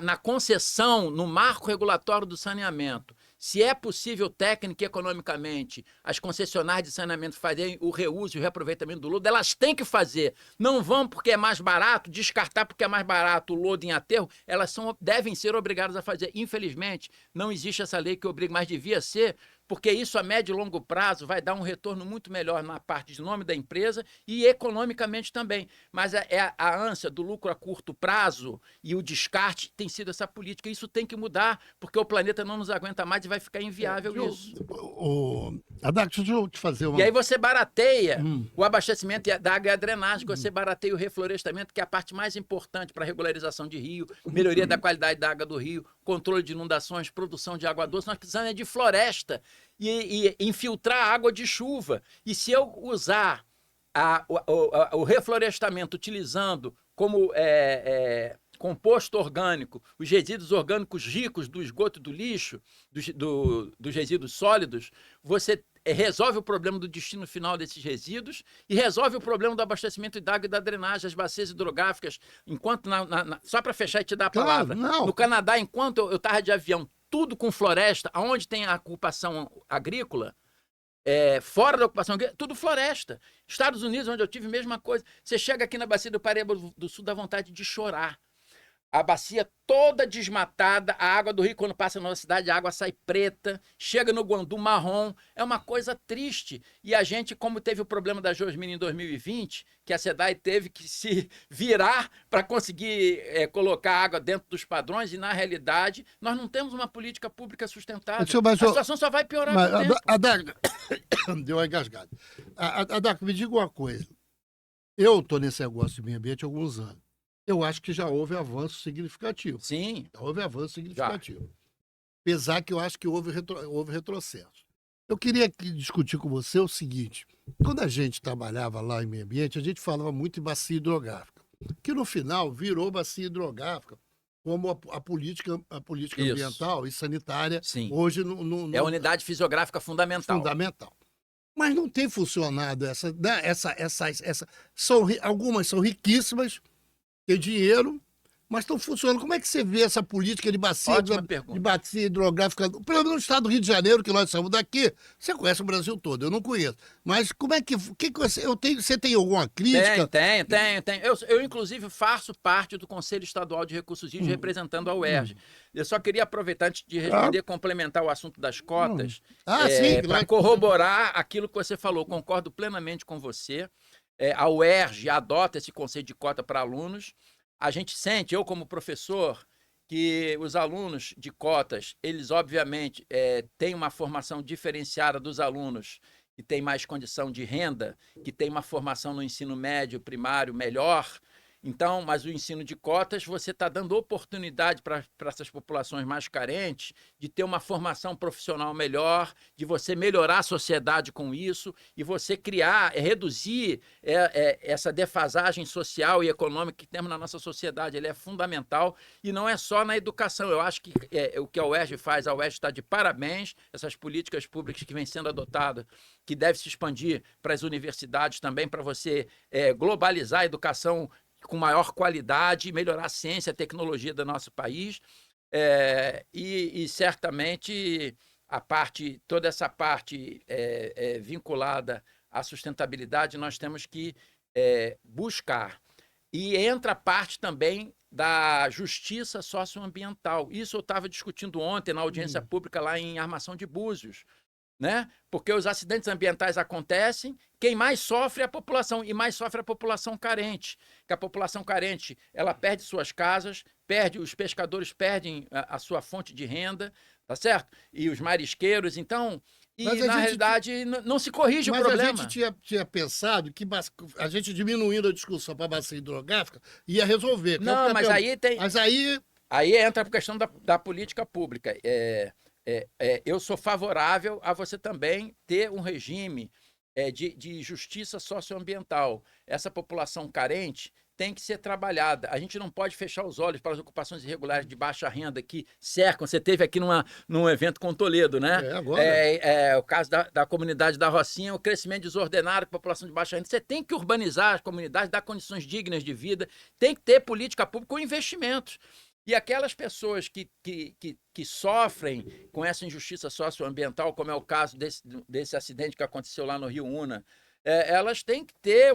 na concessão, no marco regulatório do saneamento, Se é possível técnica e economicamente as concessionárias de saneamento fazerem o reuso e o reaproveitamento do lodo, elas têm que fazer. Não vão porque é mais barato, descartar porque é mais barato o lodo em aterro, elas devem ser obrigadas a fazer. Infelizmente, não existe essa lei que obriga, mas devia ser, porque isso a médio e longo prazo vai dar um retorno muito melhor na parte de nome da empresa e economicamente também. Mas a ânsia do lucro a curto prazo e o descarte tem sido essa política. Isso tem que mudar, porque o planeta não nos aguenta mais e vai ficar inviável isso. Adak, deixa eu te fazer uma... E aí você barateia o abastecimento da água e a drenagem, você barateia o reflorestamento, que é a parte mais importante para a regularização de rio, melhoria da qualidade da água do rio, controle de inundações, produção de água doce. Nós precisamos de floresta e infiltrar água de chuva. E se eu usar o reflorestamento utilizando como composto orgânico, os resíduos orgânicos ricos do esgoto e do lixo, dos resíduos sólidos, você resolve o problema do destino final desses resíduos e resolve o problema do abastecimento de água e da drenagem, as bacias hidrográficas. Enquanto só para fechar e te dar a palavra, no Canadá, enquanto eu estava de avião, tudo com floresta, aonde tem a ocupação agrícola, fora da ocupação agrícola, tudo floresta. Estados Unidos, onde eu tive, mesma coisa. Você chega aqui na bacia do Paraíba do Sul, dá vontade de chorar. A bacia toda desmatada, a água do rio, quando passa na cidade, a água sai preta, chega no Guandu marrom, é uma coisa triste. E a gente, como teve o problema da Geosmina em 2020, que a SEDAI teve que se virar para conseguir colocar água dentro dos padrões, e na realidade, nós não temos uma política pública sustentável. A situação só vai piorar com o tempo. Adak, deu uma engasgada. Adak, me diga uma coisa. Eu estou nesse negócio de meio ambiente há alguns anos. Eu acho que já houve avanço significativo. Sim. Já houve avanço significativo. Já. Apesar que eu acho que houve retrocesso. Eu queria discutir com você o seguinte. Quando a gente trabalhava lá em meio ambiente, a gente falava muito em bacia hidrográfica, que no final virou bacia hidrográfica como a política ambiental e sanitária. Sim. Hoje é a unidade fisiográfica fundamental. Fundamental. Mas não tem funcionado algumas são riquíssimas, tem dinheiro, mas estão funcionando. Como é que você vê essa política de bacia hidrográfica? Pelo menos no estado do Rio de Janeiro, que nós estamos daqui, você conhece o Brasil todo, eu não conheço. Mas como é que você tem alguma crítica? Tem. Eu, inclusive, faço parte do Conselho Estadual de Recursos Hídricos representando a UERJ. Eu só queria aproveitar, antes de responder, complementar o assunto das cotas, para corroborar aquilo que você falou. Concordo plenamente com você. A UERJ adota esse conceito de cota para alunos. A gente sente, eu como professor, que os alunos de cotas, eles obviamente têm uma formação diferenciada dos alunos que têm mais condição de renda, que têm uma formação no ensino médio, primário melhor. Então, mas o ensino de cotas, você está dando oportunidade para essas populações mais carentes de ter uma formação profissional melhor, de você melhorar a sociedade com isso e você criar, reduzir essa defasagem social e econômica que temos na nossa sociedade. Ele é fundamental e não é só na educação. Eu acho que o que a UERJ faz, a UERJ está de parabéns, essas políticas públicas que vêm sendo adotadas, que deve se expandir para as universidades também, para você globalizar a educação com maior qualidade e melhorar a ciência e a tecnologia do nosso país. E certamente toda essa parte vinculada à sustentabilidade nós temos que buscar. E entra a parte também da justiça socioambiental. Isso eu estava discutindo ontem na audiência pública lá em Armação de Búzios, né? Porque os acidentes ambientais acontecem, quem mais sofre é a população, e mais sofre a população carente. Que a população carente, ela perde suas casas, os pescadores perdem a sua fonte de renda, tá certo? E os marisqueiros, então... na realidade, não se corrige o problema. Mas a gente tinha pensado que a gente diminuindo a discussão para a bacia hidrográfica ia resolver. Não, mas aí tem... Mas aí entra a questão da política pública. Eu sou favorável a você também ter um regime de justiça socioambiental. Essa população carente tem que ser trabalhada. A gente não pode fechar os olhos para as ocupações irregulares de baixa renda que cercam. Você teve aqui num evento com Toledo, né? Agora. O caso da comunidade da Rocinha, o crescimento desordenado com a população de baixa renda. Você tem que urbanizar as comunidades, dar condições dignas de vida, tem que ter política pública com investimentos. E aquelas pessoas que sofrem com essa injustiça socioambiental, como é o caso desse acidente que aconteceu lá no Rio Una, elas têm que ter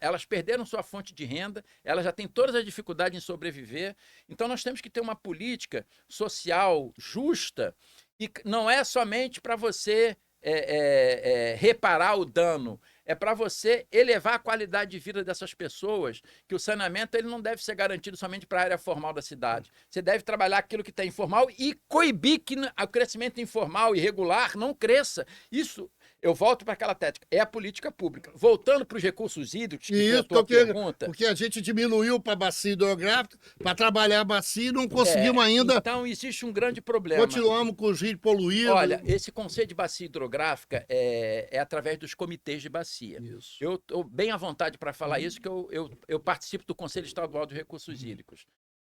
elas perderam sua fonte de renda, elas já têm todas as dificuldades em sobreviver. Então, nós temos que ter uma política social justa, e não é somente para você reparar o dano, é para você elevar a qualidade de vida dessas pessoas, que o saneamento ele não deve ser garantido somente para a área formal da cidade. Você deve trabalhar aquilo que está informal e coibir que o crescimento informal e irregular não cresça. Isso, eu volto para aquela técnica, é a política pública. Voltando para os recursos hídricos, que foi a tua pergunta. Porque a gente diminuiu para a bacia hidrográfica, para trabalhar a bacia e não conseguimos ainda. Então, existe um grande problema. Continuamos com os rios poluídos. Olha, esse conceito de bacia hidrográfica é através dos comitês de bacia. Isso. Eu estou bem à vontade para falar isso, que eu participo do Conselho Estadual de Recursos Hídricos.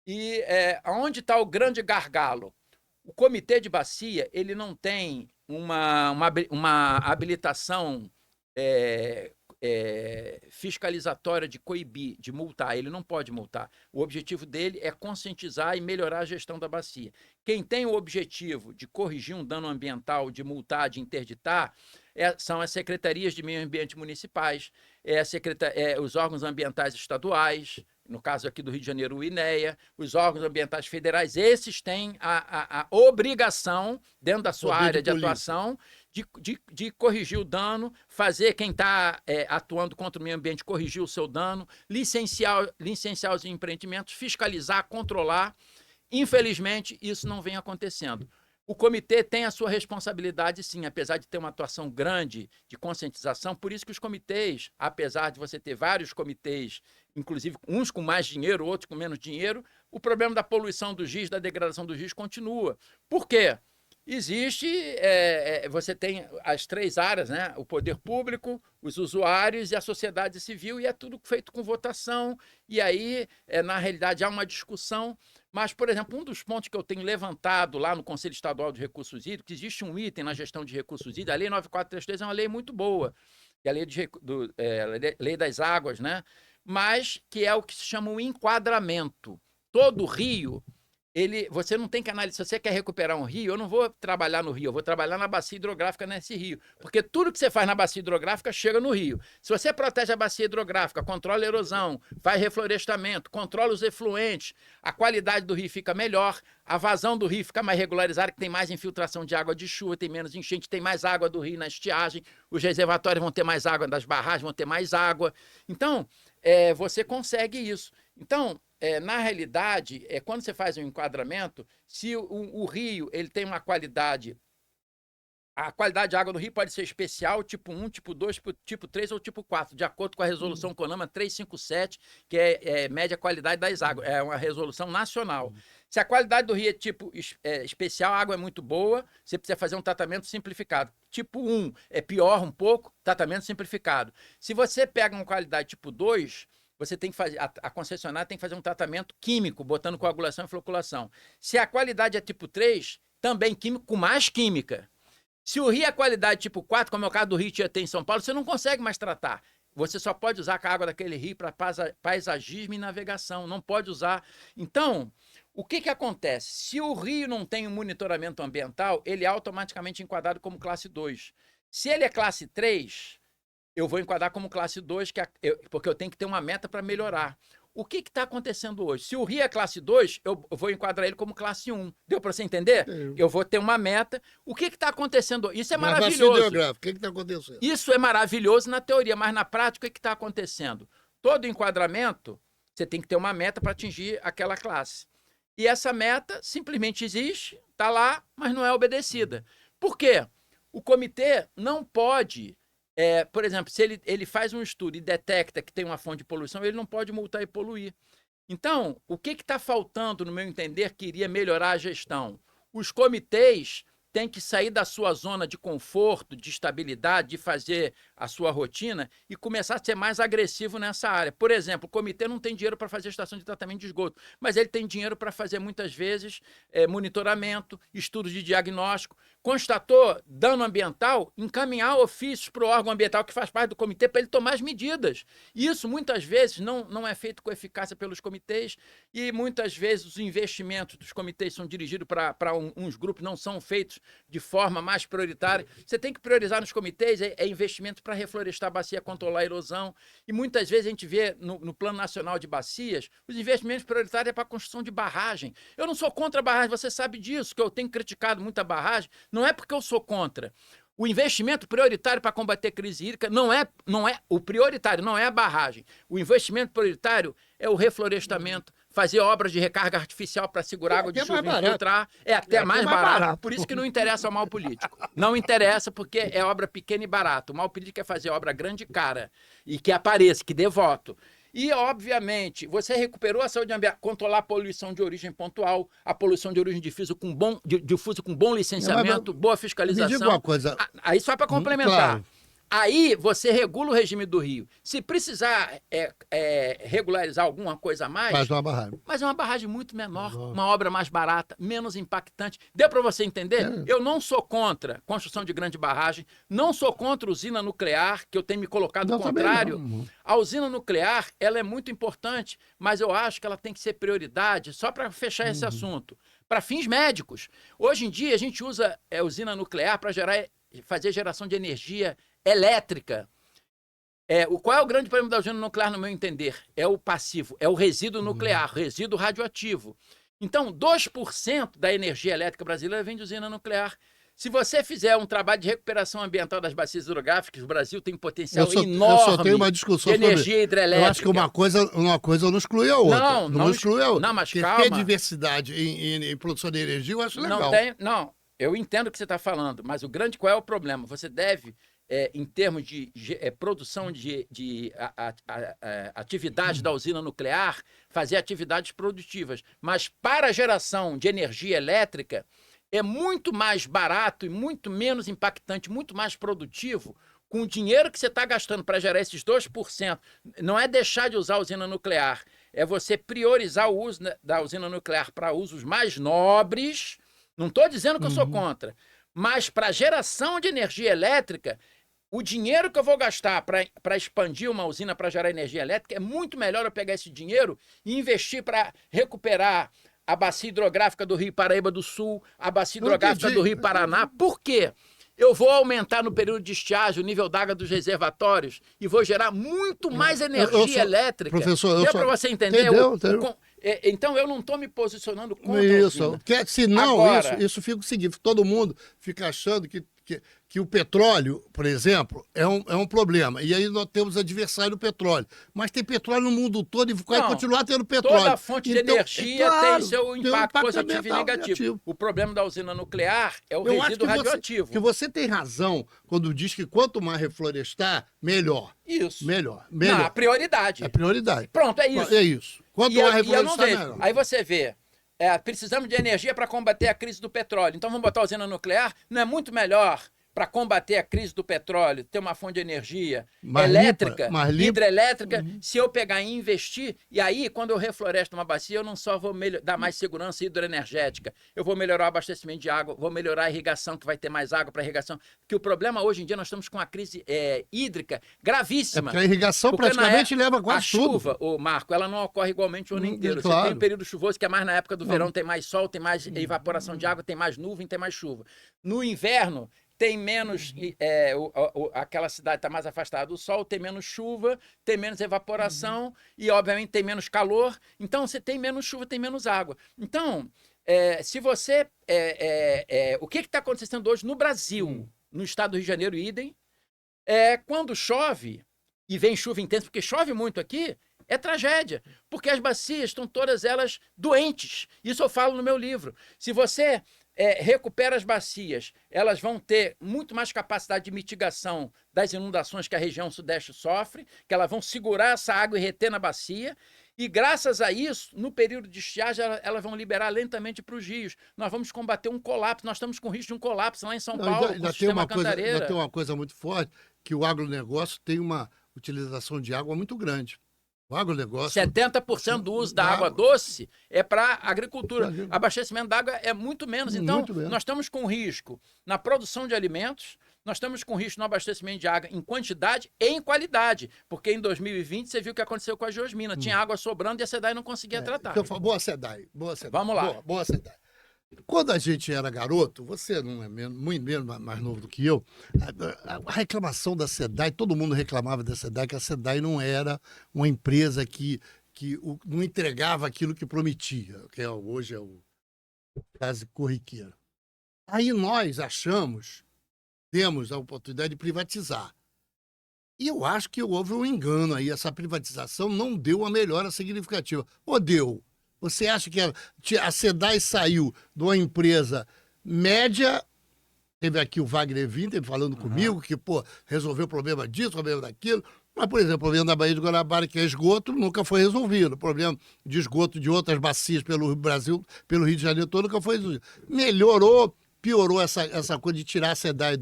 E onde está o grande gargalo? O comitê de bacia ele não tem uma habilitação fiscalizatória de coibir, de multar. Ele não pode multar. O objetivo dele é conscientizar e melhorar a gestão da bacia. Quem tem o objetivo de corrigir um dano ambiental, de multar, de interditar, são as secretarias de meio ambiente municipais, os órgãos ambientais estaduais, no caso aqui do Rio de Janeiro, o INEA, os órgãos ambientais federais. Esses têm a obrigação, dentro da sua área de atuação, de corrigir o dano, fazer quem está atuando contra o meio ambiente corrigir o seu dano, licenciar os empreendimentos, fiscalizar, controlar. Infelizmente, isso não vem acontecendo. O comitê tem a sua responsabilidade, sim, apesar de ter uma atuação grande de conscientização. Por isso que os comitês, apesar de você ter vários comitês, inclusive uns com mais dinheiro, outros com menos dinheiro, o problema da poluição dos rios, da degradação dos rios continua. Por quê? Existe, você tem as três áreas, né? O poder público, os usuários e a sociedade civil, e é tudo feito com votação, e aí, na realidade, há uma discussão. Mas, por exemplo, um dos pontos que eu tenho levantado lá no Conselho Estadual de Recursos Hídricos, existe um item na gestão de recursos hídricos, a Lei 9433 é uma lei muito boa, que é a lei das águas, né? Mas que é o que se chama o enquadramento. Todo rio, você não tem que analisar. Se você quer recuperar um rio, eu não vou trabalhar no rio, eu vou trabalhar na bacia hidrográfica nesse rio. Porque tudo que você faz na bacia hidrográfica chega no rio. Se você protege a bacia hidrográfica, controla a erosão, faz reflorestamento, controla os efluentes, a qualidade do rio fica melhor, a vazão do rio fica mais regularizada, que tem mais infiltração de água de chuva, tem menos enchente, tem mais água do rio na estiagem, os reservatórios vão ter mais água, das barragens vão ter mais água. Então, você consegue isso. Então, na realidade, quando você faz um enquadramento, se o rio ele tem uma qualidade, a qualidade de água do rio pode ser especial, tipo 1, tipo 2, tipo 3 ou tipo 4, de acordo com a resolução CONAMA 357, que é média qualidade das águas, é uma resolução nacional. Se a qualidade do rio é tipo especial, a água é muito boa, você precisa fazer um tratamento simplificado. Tipo 1 é pior um pouco, tratamento simplificado. Se você pega uma qualidade tipo 2, você tem que fazer, a concessionária tem que fazer um tratamento químico, botando coagulação e floculação. Se a qualidade é tipo 3, também químico, com mais química. Se o rio é qualidade tipo 4, como é o caso do Rio Tietê em São Paulo, você não consegue mais tratar. Você só pode usar a água daquele rio para paisagismo e navegação, não pode usar. Então, o que acontece? Se o rio não tem um monitoramento ambiental, ele é automaticamente enquadrado como classe 2. Se ele é classe 3... eu vou enquadrar como classe 2, porque eu tenho que ter uma meta para melhorar. O que está acontecendo hoje? Se o rio é classe 2, eu vou enquadrar ele como classe 1. Deu para você entender? Eu vou ter uma meta. O que está acontecendo hoje? Isso é maravilhoso. O que está acontecendo? Isso é maravilhoso na teoria, mas na prática, o que está acontecendo? Todo enquadramento, você tem que ter uma meta para atingir aquela classe. E essa meta simplesmente existe, está lá, mas não é obedecida. Por quê? O comitê não pode... por exemplo, se ele faz um estudo e detecta que tem uma fonte de poluição, ele não pode multar e poluir. Então, o que está faltando, no meu entender, que iria melhorar a gestão? Os comitês tem que sair da sua zona de conforto, de estabilidade, de fazer a sua rotina e começar a ser mais agressivo nessa área. Por exemplo, o comitê não tem dinheiro para fazer estação de tratamento de esgoto, mas ele tem dinheiro para fazer, muitas vezes, monitoramento, estudos de diagnóstico. Constatou dano ambiental, encaminhar ofícios para o órgão ambiental que faz parte do comitê para ele tomar as medidas. Isso, muitas vezes, não é feito com eficácia pelos comitês e, muitas vezes, os investimentos dos comitês são dirigidos para uns grupos, não são feitos de forma mais prioritária. Você tem que priorizar nos comitês investimento para reflorestar a bacia, controlar a erosão. E, muitas vezes, a gente vê no Plano Nacional de Bacias, os investimentos prioritários é para a construção de barragem. Eu não sou contra a barragem, você sabe disso, que eu tenho criticado muito a barragem. Não é porque eu sou contra. O investimento prioritário para combater a crise hídrica não é o prioritário, não é a barragem. O investimento prioritário é o reflorestamento, fazer obras de recarga artificial para segurar água de chuva e infiltrar. É até mais barato. Por isso que não interessa ao mal político. Não interessa porque é obra pequena e barata. O mal político é fazer obra grande e cara e que apareça, que dê voto. E, obviamente, você recuperou a saúde ambiental, controlar a poluição de origem pontual, a poluição de origem difusa com bom licenciamento, boa fiscalização. Me diga uma coisa. Aí só para complementar. Claro. Aí você regula o regime do rio. Se precisar regularizar alguma coisa a mais... Faz uma barragem. Mas é uma barragem muito menor, uma obra mais barata, menos impactante. Deu para você entender? Eu não sou contra construção de grande barragem, não sou contra usina nuclear, que eu tenho me colocado ao contrário. A usina nuclear, ela é muito importante, mas eu acho que ela tem que ser prioridade, só para fechar esse assunto, para fins médicos. Hoje em dia, a gente usa usina nuclear para fazer geração de energia elétrica. Qual é o grande problema da usina nuclear, no meu entender? É o passivo, é o resíduo nuclear, resíduo radioativo. Então, 2% da energia elétrica brasileira vem de usina nuclear. Se você fizer um trabalho de recuperação ambiental das bacias hidrográficas, o Brasil tem potencial enorme eu só tenho uma discussão de energia hidrelétrica. Eu acho que uma coisa não exclui a outra. Não exclui a outra. Não, mas calma. Ter diversidade em produção de energia, eu acho legal. Eu entendo o que você está falando, mas qual é o problema? Você deve, em termos de produção de atividade da usina nuclear, fazer atividades produtivas. Mas para a geração de energia elétrica, é muito mais barato e muito menos impactante, muito mais produtivo, com o dinheiro que você está gastando para gerar esses 2%. Não é deixar de usar a usina nuclear, é você priorizar o uso da usina nuclear para usos mais nobres. Não estou dizendo que eu sou contra, mas para geração de energia elétrica, o dinheiro que eu vou gastar para expandir uma usina para gerar energia elétrica, é muito melhor eu pegar esse dinheiro e investir para recuperar a bacia hidrográfica do Rio Paraíba do Sul, a bacia hidrográfica do Rio Paraná. Por quê? Eu vou aumentar no período de estiagem o nível d'água dos reservatórios e vou gerar muito mais energia elétrica. Professor, deu para você entender? Entendeu. Então, eu não estou me posicionando contra isso. Porque, senão, agora, isso fica o seguinte, todo mundo fica achando que o petróleo, por exemplo, é um problema. E aí nós temos adversário do petróleo. Mas tem petróleo no mundo todo e vai continuar tendo petróleo. Toda fonte de energia tem seu impacto positivo e negativo. O problema da usina nuclear é o resíduo radioativo. Que você tem razão quando diz que quanto mais reflorestar, melhor. Isso. Melhor. Não, a prioridade. É prioridade. Pronto, é isso. É isso. Quanto mais reflorestar, melhor. Aí você vê, precisamos de energia para combater a crise do petróleo. Então vamos botar a usina nuclear? Não é muito melhor para combater a crise do petróleo, ter uma fonte de energia elétrica, hidrelétrica, se eu pegar e investir, e aí, quando eu refloresto uma bacia, eu não só vou dar mais segurança hidroenergética, eu vou melhorar o abastecimento de água, vou melhorar a irrigação, que vai ter mais água para irrigação, porque o problema hoje em dia, nós estamos com uma crise hídrica gravíssima. Porque a irrigação praticamente leva quase tudo. A chuva, Marco, ela não ocorre igualmente o ano inteiro. Claro. Você tem um período chuvoso que é mais na época do verão, tem mais sol, tem mais evaporação de água, tem mais nuvem, tem mais chuva. No inverno, tem menos, aquela cidade está mais afastada do sol, tem menos chuva, tem menos evaporação e, obviamente, tem menos calor. Então, você tem menos chuva, tem menos água. Então, se você... o que está acontecendo hoje no Brasil, no estado do Rio de Janeiro, idem, quando chove, e vem chuva intensa, porque chove muito aqui, é tragédia, porque as bacias estão todas elas doentes. Isso eu falo no meu livro. Se você... recupera as bacias, elas vão ter muito mais capacidade de mitigação das inundações que a região sudeste sofre, que elas vão segurar essa água e reter na bacia, E graças a isso, no período de estiagem, elas vão liberar lentamente para os rios. Nós vamos combater um colapso. Nós estamos com risco de um colapso lá em São Não, Paulo, com o ainda tem sistema uma coisa, ainda Cantareira. tem uma coisa muito forte, que o agronegócio tem uma utilização de água muito grande. O agronegócio... 70% do uso da água doce é para agricultura. Abastecimento d'água é muito menos. Então, Muito menos. nós estamos com risco na produção de alimentos, nós estamos com risco no abastecimento de água em quantidade e em qualidade. Porque em 2020 você viu o que aconteceu com a geosmina. Tinha água sobrando e a SEDAI não conseguia tratar. Então, boa SEDAI, boa SEDAI. Vamos lá. Boa SEDAI. Quando a gente era garoto, você não é muito menos mais novo do que eu, a reclamação da SEDAI, todo mundo reclamava da SEDAI, que a SEDAI não era uma empresa que não entregava aquilo que prometia, que hoje é o caso corriqueiro. Aí nós temos a oportunidade de privatizar. E eu acho que houve um engano aí, essa privatização não deu uma melhora significativa. Ou deu? Você acha que a SEDAI saiu de uma empresa média? Teve aqui o Wagner Winter falando comigo que, resolveu o problema disso, o problema daquilo. Mas, por exemplo, o problema da Baía de Guanabara, que é esgoto, nunca foi resolvido. O problema de esgoto de outras bacias pelo Brasil, pelo Rio de Janeiro todo, nunca foi resolvido. Melhorou, piorou essa coisa de tirar a SEDAI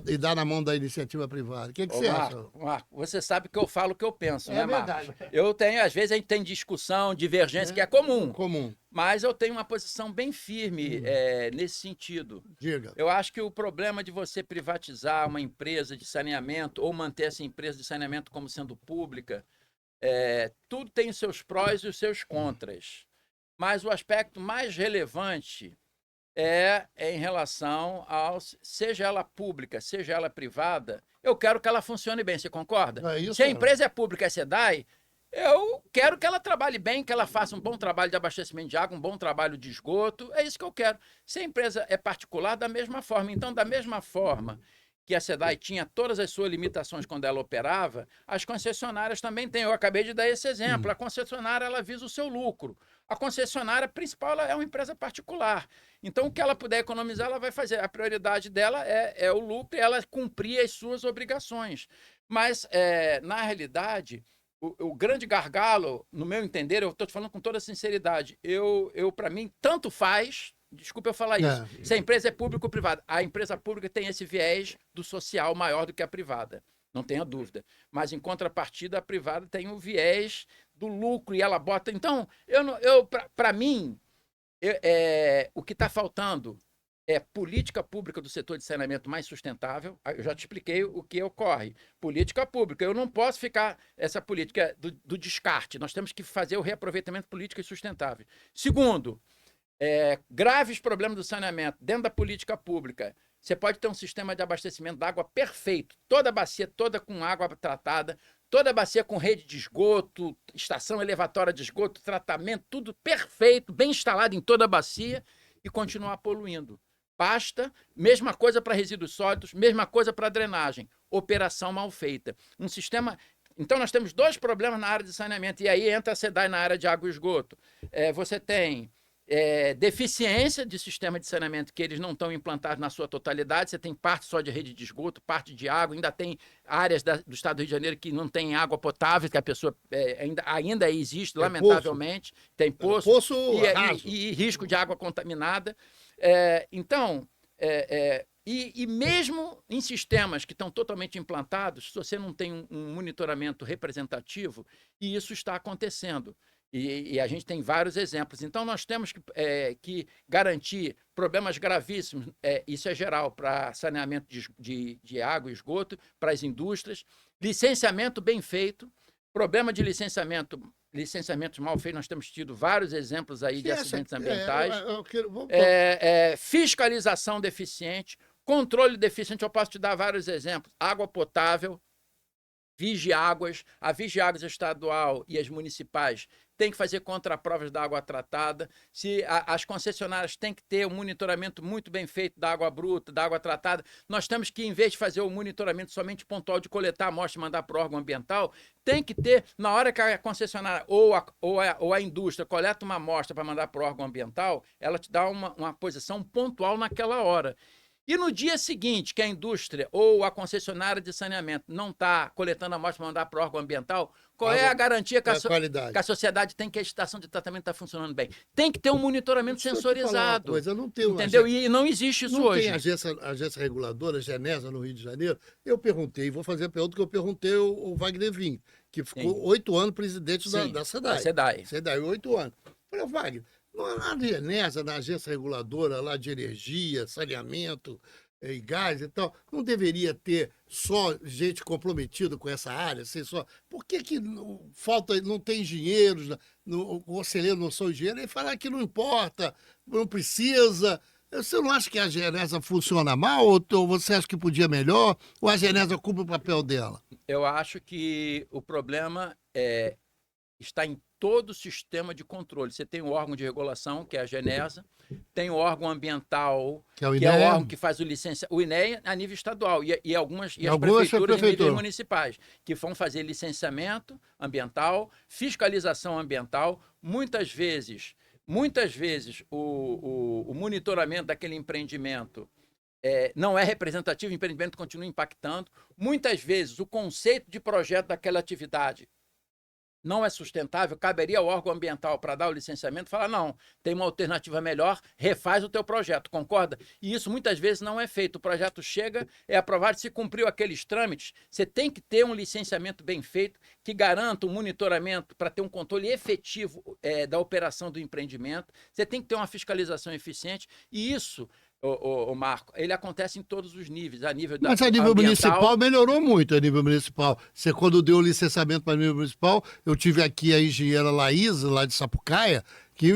e dar na mão da iniciativa privada. O que você acha? Marco, você sabe que eu falo o que eu penso, É né, Marco? verdade. Às vezes a gente tem discussão, divergência, que é comum. Mas eu tenho uma posição bem firme nesse sentido. Diga. Eu acho que o problema de você privatizar uma empresa de saneamento ou manter essa empresa de saneamento como sendo pública, tudo tem os seus prós e os seus contras. Mas o aspecto mais relevante é em relação seja ela pública, seja ela privada, eu quero que ela funcione bem, você concorda? É isso, Se a empresa é pública, é SEDAI, eu quero que ela trabalhe bem, que ela faça um bom trabalho de abastecimento de água, um bom trabalho de esgoto, é isso que eu quero. Se a empresa é particular, da mesma forma. Então, da mesma forma que a SEDAI tinha todas as suas limitações quando ela operava, as concessionárias também têm. Eu acabei de dar esse exemplo. A concessionária, ela visa o seu lucro. A concessionária principal, ela é uma empresa particular. Então, o que ela puder economizar, ela vai fazer. A prioridade dela é o lucro e ela cumprir as suas obrigações. Mas, na realidade, o grande gargalo, no meu entender, eu estou te falando com toda sinceridade, para mim, tanto faz... Desculpa eu falar isso. Se a empresa é pública ou privada, a empresa pública tem esse viés do social maior do que a privada, não tenha dúvida. Mas, em contrapartida, a privada tem o viés do lucro e ela bota... Então, para mim, o que está faltando é política pública do setor de saneamento mais sustentável. Eu já te expliquei o que ocorre. Política pública. Eu não posso ficar essa política do descarte. Nós temos que fazer o reaproveitamento político e sustentável. Segundo... graves problemas do saneamento dentro da política pública. Você pode ter um sistema de abastecimento de água perfeito, toda a bacia toda com água tratada, toda a bacia com rede de esgoto, estação elevatória de esgoto, tratamento, tudo perfeito, bem instalado em toda a bacia e continuar poluindo. Pasta, mesma coisa para resíduos sólidos, mesma coisa para drenagem. Operação mal feita. Um sistema... Então, nós temos dois problemas na área de saneamento e aí entra a SEDAI na área de água e esgoto. Você tem... deficiência de sistema de saneamento que eles não estão implantados na sua totalidade. Você tem parte só de rede de esgoto, parte de água, ainda tem áreas do estado do Rio de Janeiro que não tem água potável, que a pessoa ainda existe, lamentavelmente. Tem poço e risco de água contaminada. E mesmo em sistemas que estão totalmente implantados, se você não tem um monitoramento representativo, e isso está acontecendo. E a gente tem vários exemplos. Então, nós temos que garantir problemas gravíssimos, isso é geral, para saneamento de água e esgoto, para as indústrias, licenciamento bem feito, problema de licenciamentos mal feitos, nós temos tido vários exemplos aí de acidentes ambientais, fiscalização deficiente, controle deficiente, eu posso te dar vários exemplos, água potável, Vigiáguas, a Vigiáguas estadual e as municipais têm que fazer contraprovas da água tratada. As concessionárias têm que ter um monitoramento muito bem feito da água bruta, da água tratada. Nós temos que, em vez de fazer o monitoramento somente pontual de coletar a amostra e mandar para o órgão ambiental, tem que ter, na hora que a concessionária ou a indústria coleta uma amostra para mandar para o órgão ambiental, ela te dá uma posição pontual naquela hora. E no dia seguinte, que a indústria ou a concessionária de saneamento não está coletando a amostra para mandar para o órgão ambiental, qual é a garantia que qualidade. que a sociedade tem que a estação de tratamento está funcionando bem? Tem que ter um monitoramento sensorizado. Coisa, não tem entendeu? E não existe isso não hoje. Tem agência reguladora, Genesa, no Rio de Janeiro. Eu perguntei, vou fazer a pergunta que eu perguntei ao Wagner Vinck, que ficou 8 anos presidente da SEDAI. SEDAI, 8 anos. Falei, Wagner, na Genesa, na agência reguladora lá de energia, saneamento e gás e tal, não deveria ter só gente comprometida com essa área? Assim, só... Por que não tem engenheiros, o conselheiro não são engenheiros? Ele fala que não importa, não precisa. Você não acha que a Genesa funciona mal ou você acha que podia melhor? Ou a Genesa cumpre o papel dela? Eu acho que o problema está em todo o sistema de controle. Você tem o órgão de regulação, que é a Genesa, tem o órgão ambiental, que é o órgão que faz o INEA a nível estadual, e as prefeituras em níveis municipais, que vão fazer licenciamento ambiental, fiscalização ambiental, muitas vezes o monitoramento daquele empreendimento não é representativo, o empreendimento continua impactando. Muitas vezes o conceito de projeto daquela atividade não é sustentável, caberia ao órgão ambiental para dar o licenciamento, falar, não, tem uma alternativa melhor, refaz o teu projeto, concorda? E isso muitas vezes não é feito. O projeto chega, é aprovado, se cumpriu aqueles trâmites, você tem que ter um licenciamento bem feito, que garanta um monitoramento para ter um controle efetivo da operação do empreendimento, você tem que ter uma fiscalização eficiente, e isso... O Marco, ele acontece em todos os níveis, a nível Mas a nível municipal melhorou muito, a nível municipal. Você, quando deu o licenciamento para o nível municipal, eu tive aqui a engenheira Laísa, lá de Sapucaia, que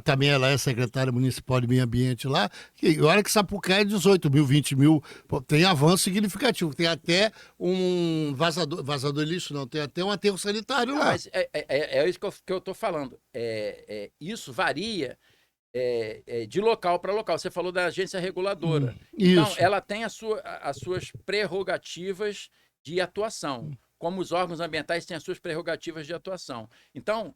também ela é secretária municipal de meio ambiente lá, e olha que Sapucaia é 18 mil, 20 mil, tem avanço significativo, tem até um vazador de lixo, não, tem até um aterro sanitário lá. Mas é isso que eu estou falando, isso varia de local para local. Você falou da agência reguladora. Então, ela tem as suas prerrogativas de atuação, como os órgãos ambientais têm as suas prerrogativas de atuação. Então,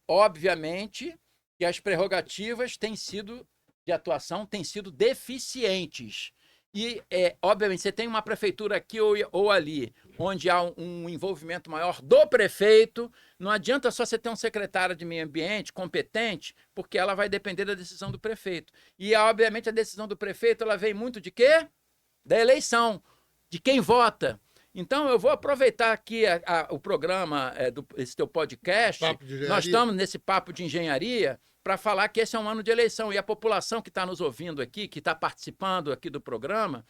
obviamente que as prerrogativas de atuação têm sido deficientes. E, obviamente, você tem uma prefeitura aqui ou ali, onde há um envolvimento maior do prefeito, não adianta só você ter um secretário de meio ambiente competente, porque ela vai depender da decisão do prefeito. E, obviamente, a decisão do prefeito, ela vem muito de quê? Da eleição, de quem vota. Então, eu vou aproveitar aqui o programa, esse teu podcast, nós estamos nesse papo de engenharia, para falar que esse é um ano de eleição, e a população que está nos ouvindo aqui, que está participando aqui do programa,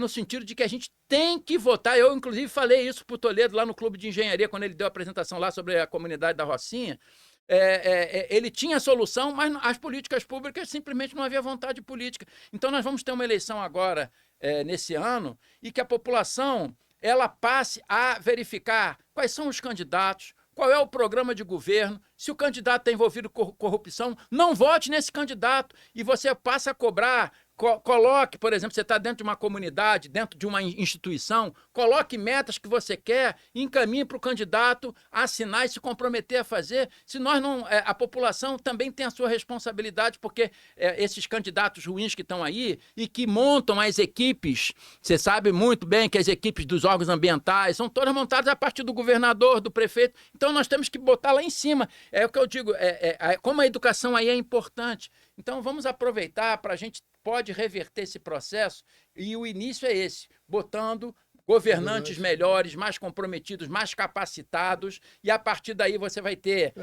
no sentido de que a gente tem que votar. Eu, inclusive, falei isso para o Toledo lá no Clube de Engenharia, quando ele deu a apresentação lá sobre a comunidade da Rocinha. Ele tinha solução, mas as políticas públicas simplesmente não havia vontade política. Então, nós vamos ter uma eleição agora, nesse ano, e que a população ela passe a verificar quais são os candidatos, qual é o programa de governo. Se o candidato está envolvido com corrupção, não vote nesse candidato. E você passa a cobrar, coloque, por exemplo, você está dentro de uma comunidade, dentro de uma instituição, coloque metas que você quer e encaminhe para o candidato assinar e se comprometer a fazer. Se nós não... a população também tem a sua responsabilidade, porque esses candidatos ruins que estão aí e que montam as equipes, você sabe muito bem que as equipes dos órgãos ambientais são todas montadas a partir do governador, do prefeito. Então nós temos que botar lá em cima. É o que eu digo, como a educação aí é importante. Então vamos aproveitar para a gente pode reverter esse processo, e o início é esse, botando governantes melhores, mais comprometidos, mais capacitados, e a partir daí você vai ter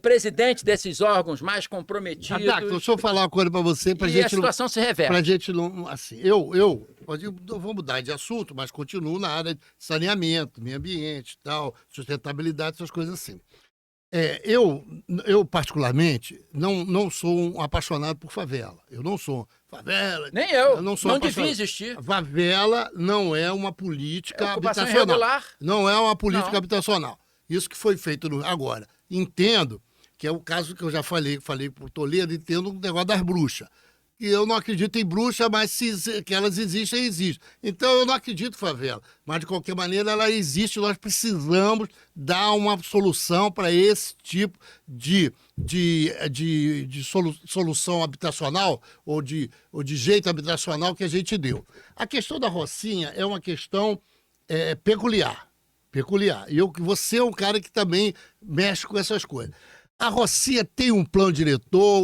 presidente desses órgãos mais comprometidos. Deixa eu falar uma coisa para você, e a situação se reverte. Para a gente não, assim, eu vou mudar de assunto, mas continuo na área de saneamento, meio ambiente, tal, sustentabilidade, essas coisas assim. Eu particularmente, não sou um apaixonado por favela. Eu não sou favela. Nem eu não devia existir. Favela não é uma política habitacional. Irregular. Não é uma política habitacional. Isso que foi feito agora. Entendo que é o caso que eu já falei para o Toledo, entendo o negócio das bruxas. E eu não acredito em bruxa, mas que elas existem. Então eu não acredito em favela. Mas, de qualquer maneira, ela existe. Nós precisamos dar uma solução para esse tipo de solução habitacional ou de jeito habitacional que a gente deu. A questão da Rocinha é uma questão peculiar. E você é um cara que também mexe com essas coisas. A Rocinha tem um plano diretor,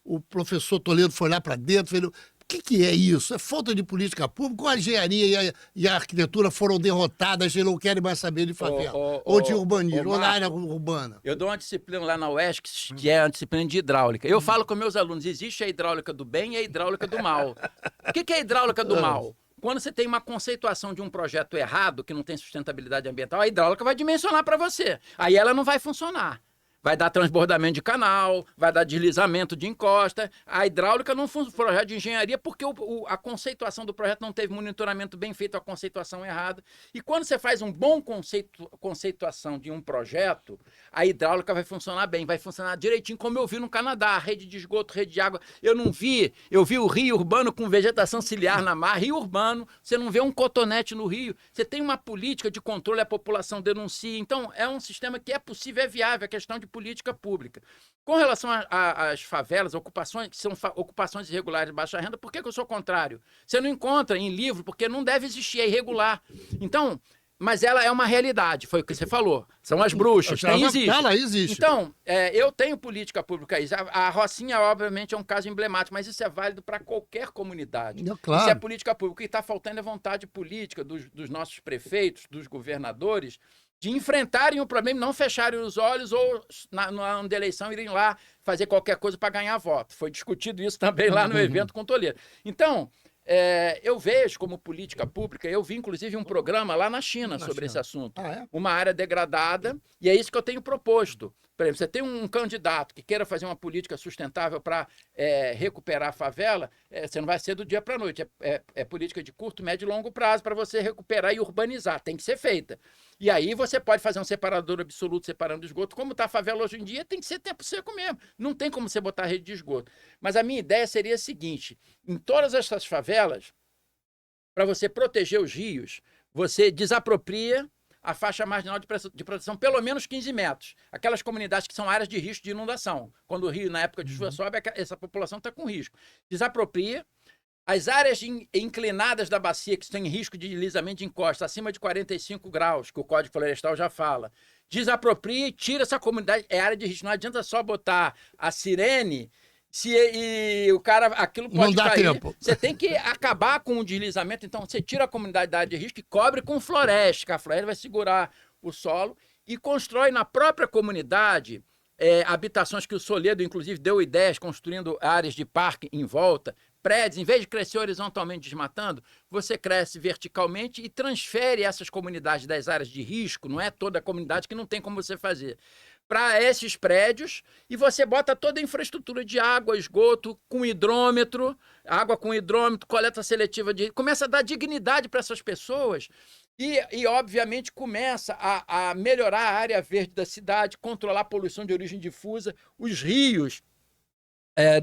o professor Toledo foi lá para dentro, falou, o que é isso? É falta de política pública? A engenharia e a arquitetura foram derrotadas e não querem mais saber de favela, ou de urbanismo, ou na área urbana? Eu dou uma disciplina lá na UESC, que é a disciplina de hidráulica. Eu falo com meus alunos, existe a hidráulica do bem e a hidráulica do mal. O que é a hidráulica do mal? Quando você tem uma conceituação de um projeto errado, que não tem sustentabilidade ambiental, a hidráulica vai dimensionar para você. Aí ela não vai funcionar. Vai dar transbordamento de canal, vai dar deslizamento de encosta. A hidráulica não foi um projeto de engenharia porque a conceituação do projeto não teve monitoramento bem feito, a conceituação errada. E quando você faz um bom conceituação de um projeto, a hidráulica vai funcionar bem, vai funcionar direitinho, como eu vi no Canadá, a rede de esgoto, rede de água. Eu vi o rio urbano com vegetação ciliar na mar, rio urbano, você não vê um cotonete no rio, você tem uma política de controle, a população denuncia. Então, é um sistema que é possível, é viável, é questão de política pública. Com relação às favelas, ocupações, que são ocupações irregulares de baixa renda, por que eu sou contrário? Você não encontra em livro, porque não deve existir, é irregular. Então, mas ela é uma realidade, foi o que você falou. São as bruxas, existe. Ela existe. Então, eu tenho política pública aí. A Rocinha, obviamente, é um caso emblemático, mas isso é válido para qualquer comunidade. Claro. Isso é política pública. O que está faltando é vontade política dos nossos prefeitos, dos governadores, de enfrentarem o problema e não fecharem os olhos ou, na ano da eleição, irem lá fazer qualquer coisa para ganhar voto. Foi discutido isso também lá no evento com Toledo. Então, eu vejo como política pública, eu vi inclusive um programa lá na China sobre esse assunto. Uma área degradada, e é isso que eu tenho proposto. Por exemplo, você tem um candidato que queira fazer uma política sustentável para recuperar a favela, você não vai ser do dia para a noite. É política de curto, médio e longo prazo para você recuperar e urbanizar. Tem que ser feita. E aí você pode fazer um separador absoluto separando o esgoto. Como está a favela hoje em dia, tem que ser tempo seco mesmo. Não tem como você botar rede de esgoto. Mas a minha ideia seria a seguinte: em todas essas favelas, para você proteger os rios, você desapropria a faixa marginal de proteção, pelo menos 15 metros. Aquelas comunidades que são áreas de risco de inundação. Quando o rio, na época de chuva, sobe, essa população está com risco. Desapropria. As áreas inclinadas da bacia, que têm risco de deslizamento de encosta, acima de 45 graus, que o Código Florestal já fala, desapropria e tira essa comunidade. É área de risco. Não adianta só botar a sirene e o cara, aquilo pode cair. Não dá tempo. Você tem que acabar com o deslizamento. Então, você tira a comunidade da área de risco e cobre com floresta, que a floresta vai segurar o solo e constrói na própria comunidade habitações que o Soledo, inclusive, deu ideias, construindo áreas de parque em volta, prédios. Em vez de crescer horizontalmente desmatando, você cresce verticalmente e transfere essas comunidades das áreas de risco, não é toda a comunidade que não tem como você fazer, para esses prédios, e você bota toda a infraestrutura de água, esgoto, com hidrômetro, água com hidrômetro, coleta seletiva, começa a dar dignidade para essas pessoas e, obviamente, começa a melhorar a área verde da cidade, controlar a poluição de origem difusa, os rios.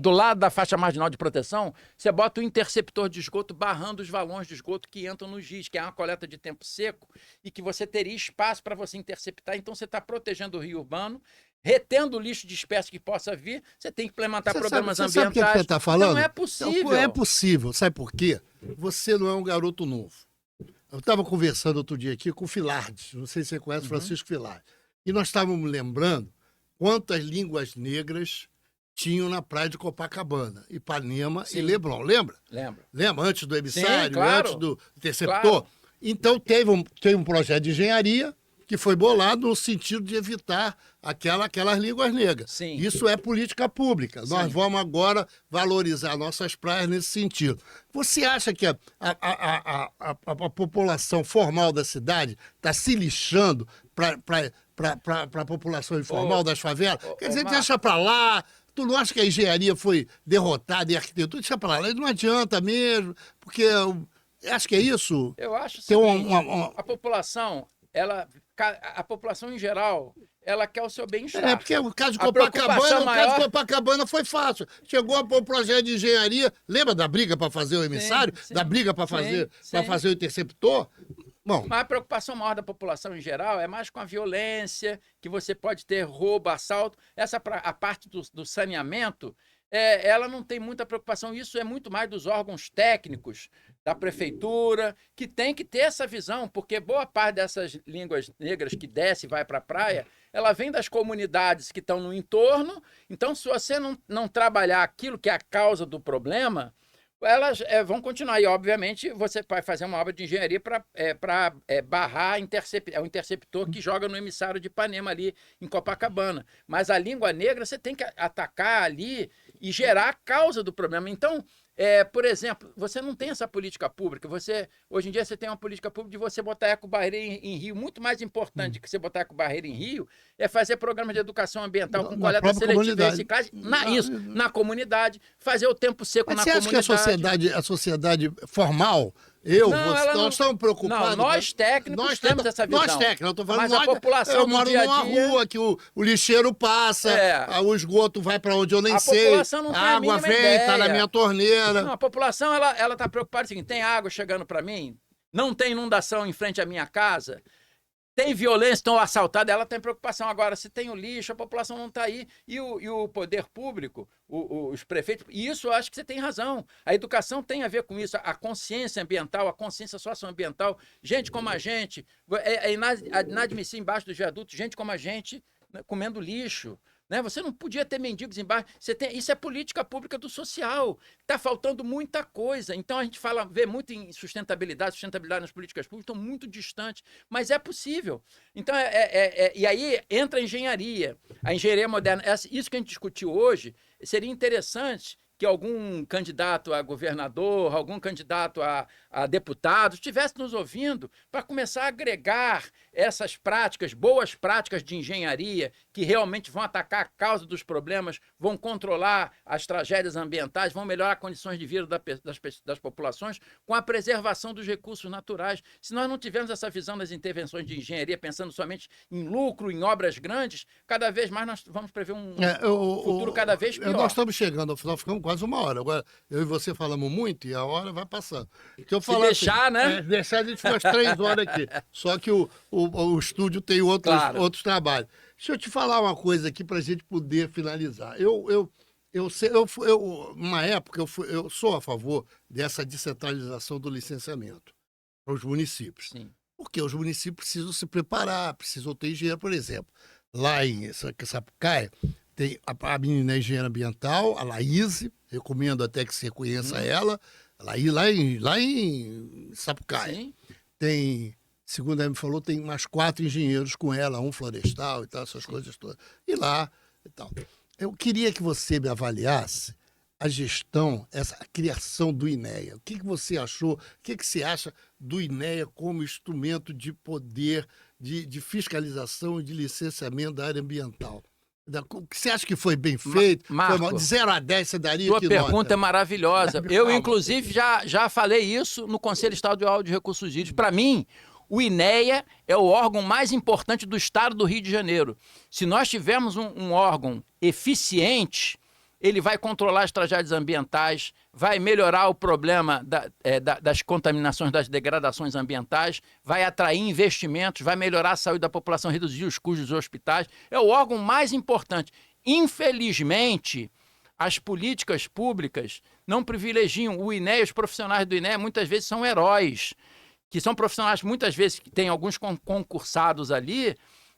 Do lado da faixa marginal de proteção, você bota o interceptor de esgoto barrando os valões de esgoto que entram nos rios, que é uma coleta de tempo seco e que você teria espaço para você interceptar. Então, você está protegendo o rio urbano, retendo o lixo de espécie que possa vir. Você tem que implementar programas ambientais. Sabe o que você está falando? Não é possível. Não é possível. Sabe por quê? Você não é um garoto novo. Eu estava conversando outro dia aqui com o Filardes. Não sei se você conhece Francisco Filardes. E nós estávamos lembrando quantas línguas negras tinham na praia de Copacabana, Ipanema e Leblon, lembra? Lembra? Antes do emissário, claro. Antes do interceptor. Claro. Então teve um projeto de engenharia que foi bolado no sentido de evitar aquelas línguas negras. Sim. Isso é política pública. Sim. Nós vamos agora valorizar nossas praias nesse sentido. Você acha que a população formal da cidade está se lixando para a população informal das favelas? Quer dizer, deixa para lá. Tu não acha que a engenharia foi derrotada e a arquitetura? Deixa pra lá, não adianta mesmo, porque eu acho que é isso. Eu acho que a população, a população em geral, ela quer o seu bem-estar. Porque o caso de Copacabana foi fácil. Chegou o projeto de engenharia, lembra da briga para fazer o emissário? Da briga para fazer o interceptor? Bom, Mas a preocupação maior da população em geral é mais com a violência, que você pode ter roubo, assalto. A parte do saneamento, ela não tem muita preocupação. Isso é muito mais dos órgãos técnicos da prefeitura, que tem que ter essa visão, porque boa parte dessas línguas negras que desce e vai para a praia, ela vem das comunidades que estão no entorno. Então, se você não trabalhar aquilo que é a causa do problema, elas vão continuar. E, obviamente, você vai fazer uma obra de engenharia para barrar o interceptor que joga no emissário de Ipanema ali em Copacabana. Mas a língua negra você tem que atacar ali e gerar a causa do problema. Então, por exemplo, você não tem essa política pública. Hoje em dia você tem uma política pública de você botar ecobarreira em Rio. Muito mais importante que você botar ecobarreira em Rio é fazer programas de educação ambiental com coleta seletiva e reciclagem na comunidade, fazer o tempo seco mas na você acha comunidade. que a sociedade formal, nós estamos preocupados... Não, nós técnicos temos essa visão. Nós técnicos, eu estou falando... Mas a população eu moro do dia a numa dia... rua que o lixeiro passa, o esgoto vai para onde eu nem sei. A população não tem a água mínima vem, ideia. está na minha torneira. Não, a população ela está preocupada com o seguinte: tem água chegando para mim, não tem inundação em frente à minha casa, tem violência, estão assaltados, ela tem preocupação. Agora, se tem o lixo, a população não está aí. E o poder público, os prefeitos, e isso eu acho que você tem razão. A educação tem a ver com isso, a consciência ambiental, a consciência socioambiental. Gente como a gente, é inadmissível embaixo dos viadutos, gente como a gente, né, comendo lixo. Né? Você não podia ter mendigos embaixo. Isso é política pública do social. Está faltando muita coisa. Então a gente vê muito em sustentabilidade nas políticas públicas, estão muito distantes, mas é possível. Então, e aí entra a engenharia moderna. Isso que a gente discutiu hoje, seria interessante que algum candidato a governador, algum candidato a deputado estivesse nos ouvindo para começar a agregar essas práticas, boas práticas de engenharia, que realmente vão atacar a causa dos problemas, vão controlar as tragédias ambientais, vão melhorar condições de vida das populações com a preservação dos recursos naturais. Se nós não tivermos essa visão das intervenções de engenharia, pensando somente em lucro, em obras grandes, cada vez mais nós vamos prever um futuro cada vez pior. Nós estamos chegando ao final, ficamos quase uma hora. Agora, eu e você falamos muito e a hora vai passando. Se eu falar deixar, né? Deixar, a gente fica umas 3 horas aqui. Só que o estúdio tem outros trabalhos. Deixa eu te falar uma coisa aqui para a gente poder finalizar. Numa época, eu sou a favor dessa descentralização do licenciamento para os municípios. Sim. Porque os municípios precisam se preparar, precisam ter engenheiro, por exemplo. Lá em Sapucaia, tem a menina engenheira ambiental, a Laís, recomendo até que você conheça ela, lá em Sapucaia. Sim. Tem, segundo ela me falou, tem mais 4 engenheiros com ela, um florestal e tal, essas coisas todas. E lá e tal. Eu queria que você me avaliasse a gestão, a criação do INEA. O que você achou? O que você acha do INEA como instrumento de poder, de fiscalização e de licenciamento da área ambiental? O que você acha que foi bem feito? Marco, de 0 a 10 você daria Sua que pergunta nota? é maravilhosa. Eu, inclusive, já falei isso no Conselho Estadual de Recursos Hídricos. Para mim, o INEA é o órgão mais importante do estado do Rio de Janeiro. Se nós tivermos um órgão eficiente, ele vai controlar as tragédias ambientais, vai melhorar o problema das contaminações, das degradações ambientais, vai atrair investimentos, vai melhorar a saúde da população, reduzir os custos dos hospitais. É o órgão mais importante. Infelizmente, as políticas públicas não privilegiam o INEA. Os profissionais do INEA muitas vezes são heróis, que são profissionais, muitas vezes, que tem alguns concursados ali,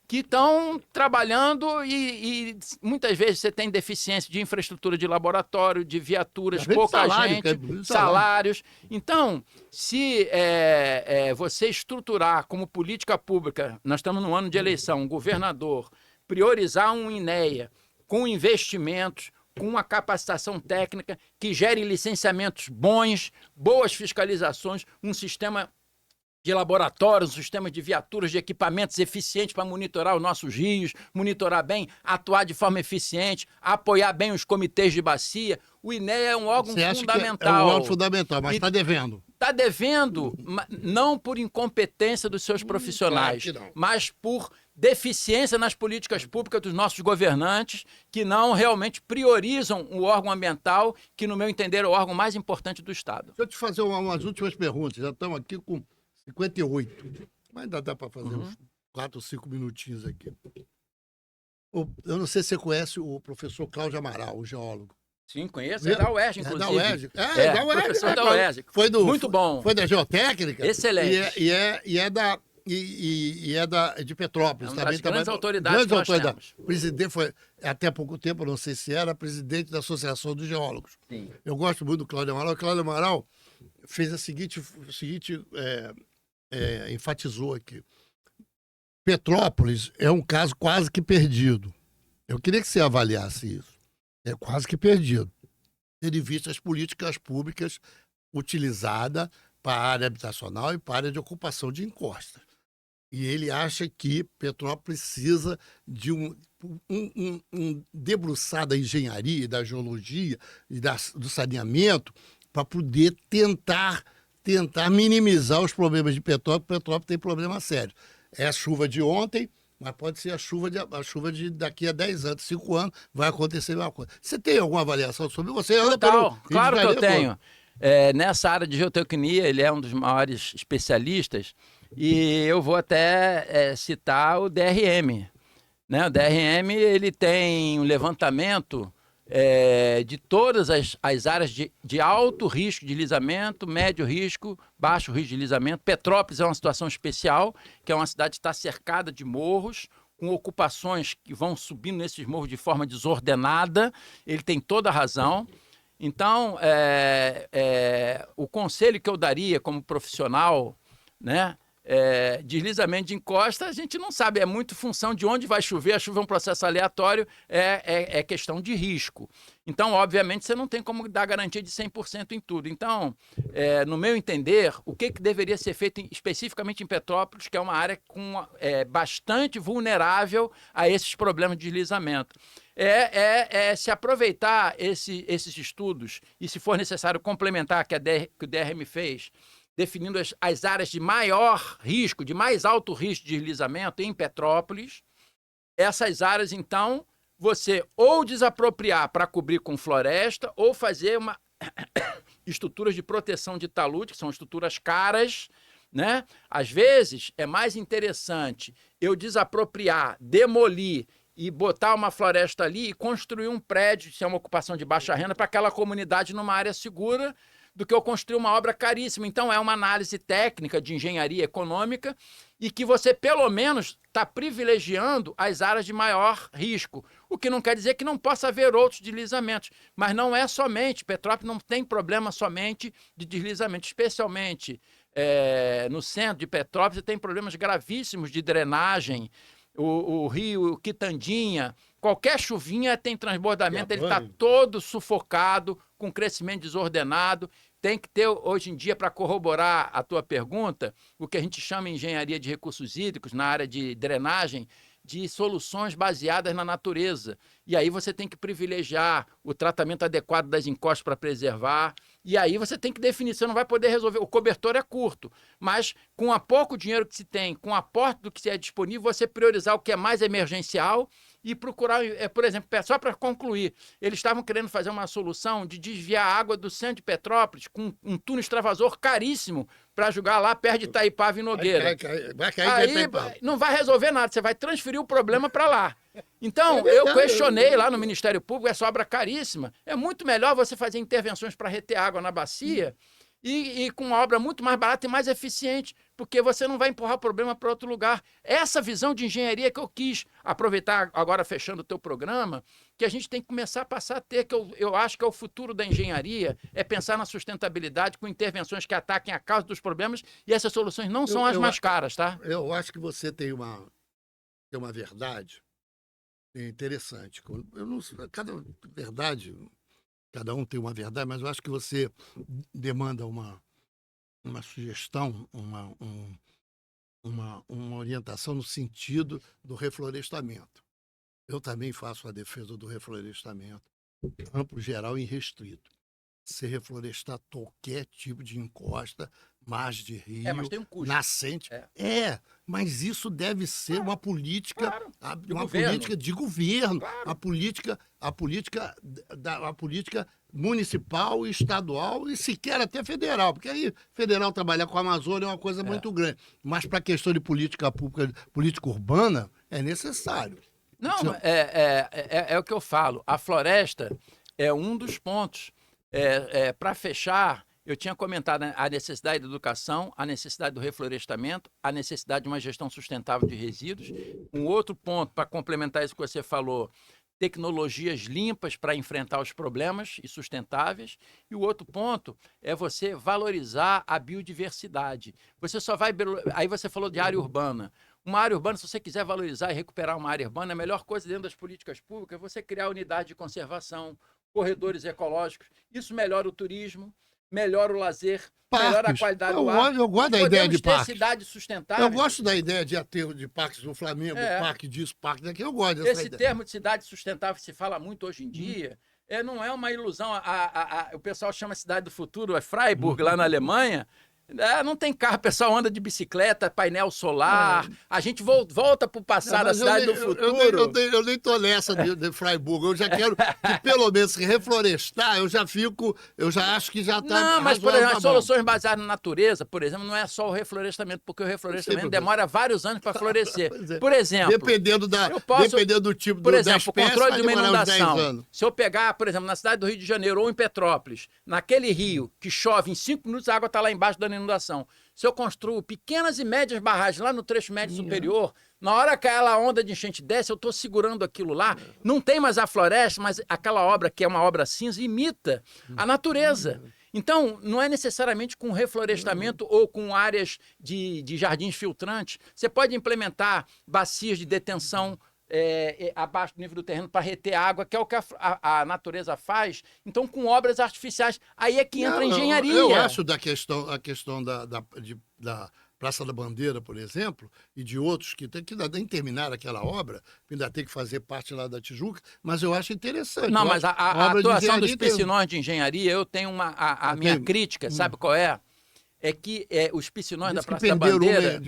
que estão trabalhando e muitas vezes você tem deficiência de infraestrutura de laboratório, de viaturas, pouca gente, salários. Então, se você estruturar como política pública, nós estamos no ano de eleição, um governador, priorizar um INEA com investimentos, com uma capacitação técnica que gere licenciamentos bons, boas fiscalizações, um sistema de laboratórios, um sistema de viaturas, de equipamentos eficientes para monitorar os nossos rios, monitorar bem, atuar de forma eficiente, apoiar bem os comitês de bacia. O INEA é um órgão fundamental. É um órgão fundamental, mas está devendo. Está devendo, não por incompetência dos seus profissionais, mas por deficiência nas políticas públicas dos nossos governantes, que não realmente priorizam o órgão ambiental, que, no meu entender, é o órgão mais importante do Estado. Deixa eu te fazer umas últimas perguntas. Já estamos aqui com 58. Mas ainda dá para fazer uns 4 ou 5 minutinhos aqui. Eu não sei se você conhece o professor Cláudio Amaral, o geólogo. Sim, conheço. É da UERJ, inclusive. Da UERJ. É, da UERJ. Professor da UERJ. Muito bom. Foi da Geotécnica. Excelente. E é de Petrópolis. É uma também, das grandes autoridades grandes que nós autoridades. temos. O presidente foi, até pouco tempo, eu não sei se era, presidente da Associação dos Geólogos. Sim. Eu gosto muito do Cláudio Amaral. O Cláudio Amaral fez o seguinte enfatizou aqui. Petrópolis é um caso quase que perdido. Eu queria que você avaliasse isso. É quase que perdido. Tendo em vista as políticas públicas utilizadas para a área habitacional e para a área de ocupação de encostas. E ele acha que Petrópolis precisa de um debruçar da engenharia, da geologia e do saneamento para poder tentar minimizar os problemas de Petrópolis. Petrópolis tem problema sério. É a chuva de ontem, mas pode ser a chuva de daqui a 10 anos, 5 anos, vai acontecer a mesma coisa. Você tem alguma avaliação sobre você? Total, claro que eu tenho. Nessa área de geotecnia, ele é um dos maiores especialistas, e eu vou até citar o DRM. Né? O DRM ele tem um levantamento de todas as áreas de alto risco de deslizamento, médio risco, baixo risco de deslizamento. Petrópolis é uma situação especial, que é uma cidade que está cercada de morros, com ocupações que vão subindo nesses morros de forma desordenada. Ele tem toda a razão. Então, o conselho que eu daria como profissional, né, deslizamento de encosta, a gente não sabe, é muito função de onde vai chover, a chuva é um processo aleatório, é questão de risco. Então, obviamente, você não tem como dar garantia de 100% em tudo. Então, no meu entender, o que deveria ser feito especificamente em Petrópolis, que é uma área bastante vulnerável a esses problemas de deslizamento, se aproveitar esses estudos e, se for necessário, complementar que o DRM fez, definindo as áreas de maior risco, de mais alto risco de deslizamento em Petrópolis. Essas áreas, então, você ou desapropriar para cobrir com floresta ou fazer estruturas de proteção de talude, que são estruturas caras, né? Às vezes, é mais interessante eu desapropriar, demolir e botar uma floresta ali e construir um prédio, se é uma ocupação de baixa renda, para aquela comunidade numa área segura, do que eu construir uma obra caríssima. Então, é uma análise técnica de engenharia econômica e que você, pelo menos, está privilegiando as áreas de maior risco. O que não quer dizer que não possa haver outros deslizamentos. Mas não é somente, Petrópolis não tem problema somente de deslizamento, especialmente no centro de Petrópolis, tem problemas gravíssimos de drenagem. O rio Quitandinha, qualquer chuvinha tem transbordamento, ele está todo sufocado, com crescimento desordenado. Tem que ter, hoje em dia, para corroborar a tua pergunta, o que a gente chama em engenharia de recursos hídricos, na área de drenagem, de soluções baseadas na natureza. E aí você tem que privilegiar o tratamento adequado das encostas para preservar. E aí você tem que definir, você não vai poder resolver. O cobertor é curto, mas com a pouco dinheiro que se tem, com o aporte do que se é disponível, você priorizar o que é mais emergencial e procurar, por exemplo, só para concluir, eles estavam querendo fazer uma solução de desviar a água do centro de Petrópolis com um túnel extravasor caríssimo para jogar lá perto de Itaipava e Nogueira. Vai cair aí não vai resolver nada, você vai transferir o problema para lá. Então, eu questionei lá no Ministério Público, essa obra caríssima. É muito melhor você fazer intervenções para reter água na bacia e com uma obra muito mais barata e mais eficiente, porque você não vai empurrar o problema para outro lugar. Essa visão de engenharia que eu quis aproveitar, agora fechando o teu programa, que a gente tem que começar a passar a ter, que eu acho que é o futuro da engenharia, é pensar na sustentabilidade com intervenções que ataquem a causa dos problemas, e essas soluções não são as mais caras, tá? Eu acho que você tem uma verdade interessante. Eu não sei, cada um tem uma verdade, mas eu acho que você demanda uma sugestão, uma orientação no sentido do reflorestamento. Eu também faço a defesa do reflorestamento, amplo, geral e restrito. Se reflorestar qualquer tipo de encosta, margem de rio, mas tem um custo. nascente. Mas isso deve ser uma política, política de governo, Claro. a política municipal, estadual e sequer até federal, porque aí federal trabalhar com a Amazônia é uma coisa muito grande, mas para a questão de política pública, política urbana, é necessário. Não, é o que eu falo. A floresta é um dos pontos. Para fechar, eu tinha comentado a necessidade da educação, a necessidade do reflorestamento, a necessidade de uma gestão sustentável de resíduos. Um outro ponto, para complementar isso que você falou, tecnologias limpas para enfrentar os problemas e sustentáveis. E o outro ponto é você valorizar a biodiversidade. Você só vai... Aí você falou de área urbana. Uma área urbana, se você quiser valorizar e recuperar uma área urbana, a melhor coisa dentro das políticas públicas é você criar unidade de conservação, corredores ecológicos. Isso melhora o turismo, melhora o lazer, melhora a qualidade do ar. Eu gosto da ideia de parques. Cidade sustentável. Eu gosto da ideia de aterro de parques do Flamengo, parque disso, parque daquilo. Eu gosto dessa ideia. Esse termo de cidade sustentável que se fala muito hoje em dia, não é uma ilusão. O pessoal chama Cidade do Futuro, é Freiburg, lá na Alemanha. Não tem carro, o pessoal anda de bicicleta, painel solar. A gente volta para o passado, a cidade do futuro. Eu nem estou nessa de Freiburg. Eu já quero que, pelo menos, se reflorestar, eu já acho que já está. Não, mas, por exemplo, as soluções baseadas na natureza, por exemplo, não é só o reflorestamento, porque o reflorestamento demora vários anos para florescer. Por exemplo, dependendo do tipo por exemplo, o controle de uma inundação. Se eu pegar, por exemplo, na cidade do Rio de Janeiro ou em Petrópolis, naquele rio que chove em 5 minutos, a água está lá embaixo da inundação. Se eu construo pequenas e médias barragens lá no trecho médio superior, na hora que aquela onda de enchente desce, eu estou segurando aquilo lá. Não tem mais a floresta, mas aquela obra que é uma obra cinza imita a natureza. Então, não é necessariamente com reflorestamento ou com áreas de jardins filtrantes. Você pode implementar bacias de detenção abaixo do nível do terreno para reter água, que é o que a natureza faz. Então, com obras artificiais, aí é que entra a engenharia. Eu acho a questão da Praça da Bandeira, por exemplo, e de outros que ainda nem terminaram aquela obra, ainda tem que fazer parte lá da Tijuca, mas eu acho interessante. Não, mas a atuação dos piscinões de engenharia, eu tenho a minha crítica, sabe qual é? É que os piscinões da Praça da Bandeira...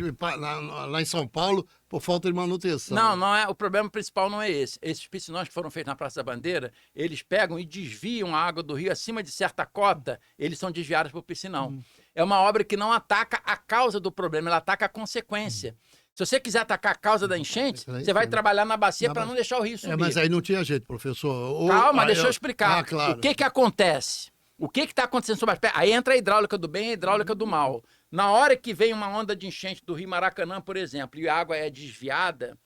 lá em São Paulo, por falta de manutenção. Não é, o problema principal não é esse. Esses piscinões que foram feitos na Praça da Bandeira, eles pegam e desviam a água do rio acima de certa cota, eles são desviados por piscinão. É uma obra que não ataca a causa do problema, ela ataca a consequência. Se você quiser atacar a causa da enchente, você vai trabalhar na bacia para não deixar o rio subir. Mas aí não tinha jeito, professor. Calma, deixa eu explicar. Claro. O que acontece? O que está acontecendo sobre as pedras? Aí entra a hidráulica do bem e a hidráulica do mal. Na hora que vem uma onda de enchente do rio Maracanã, por exemplo, e a água é desviada,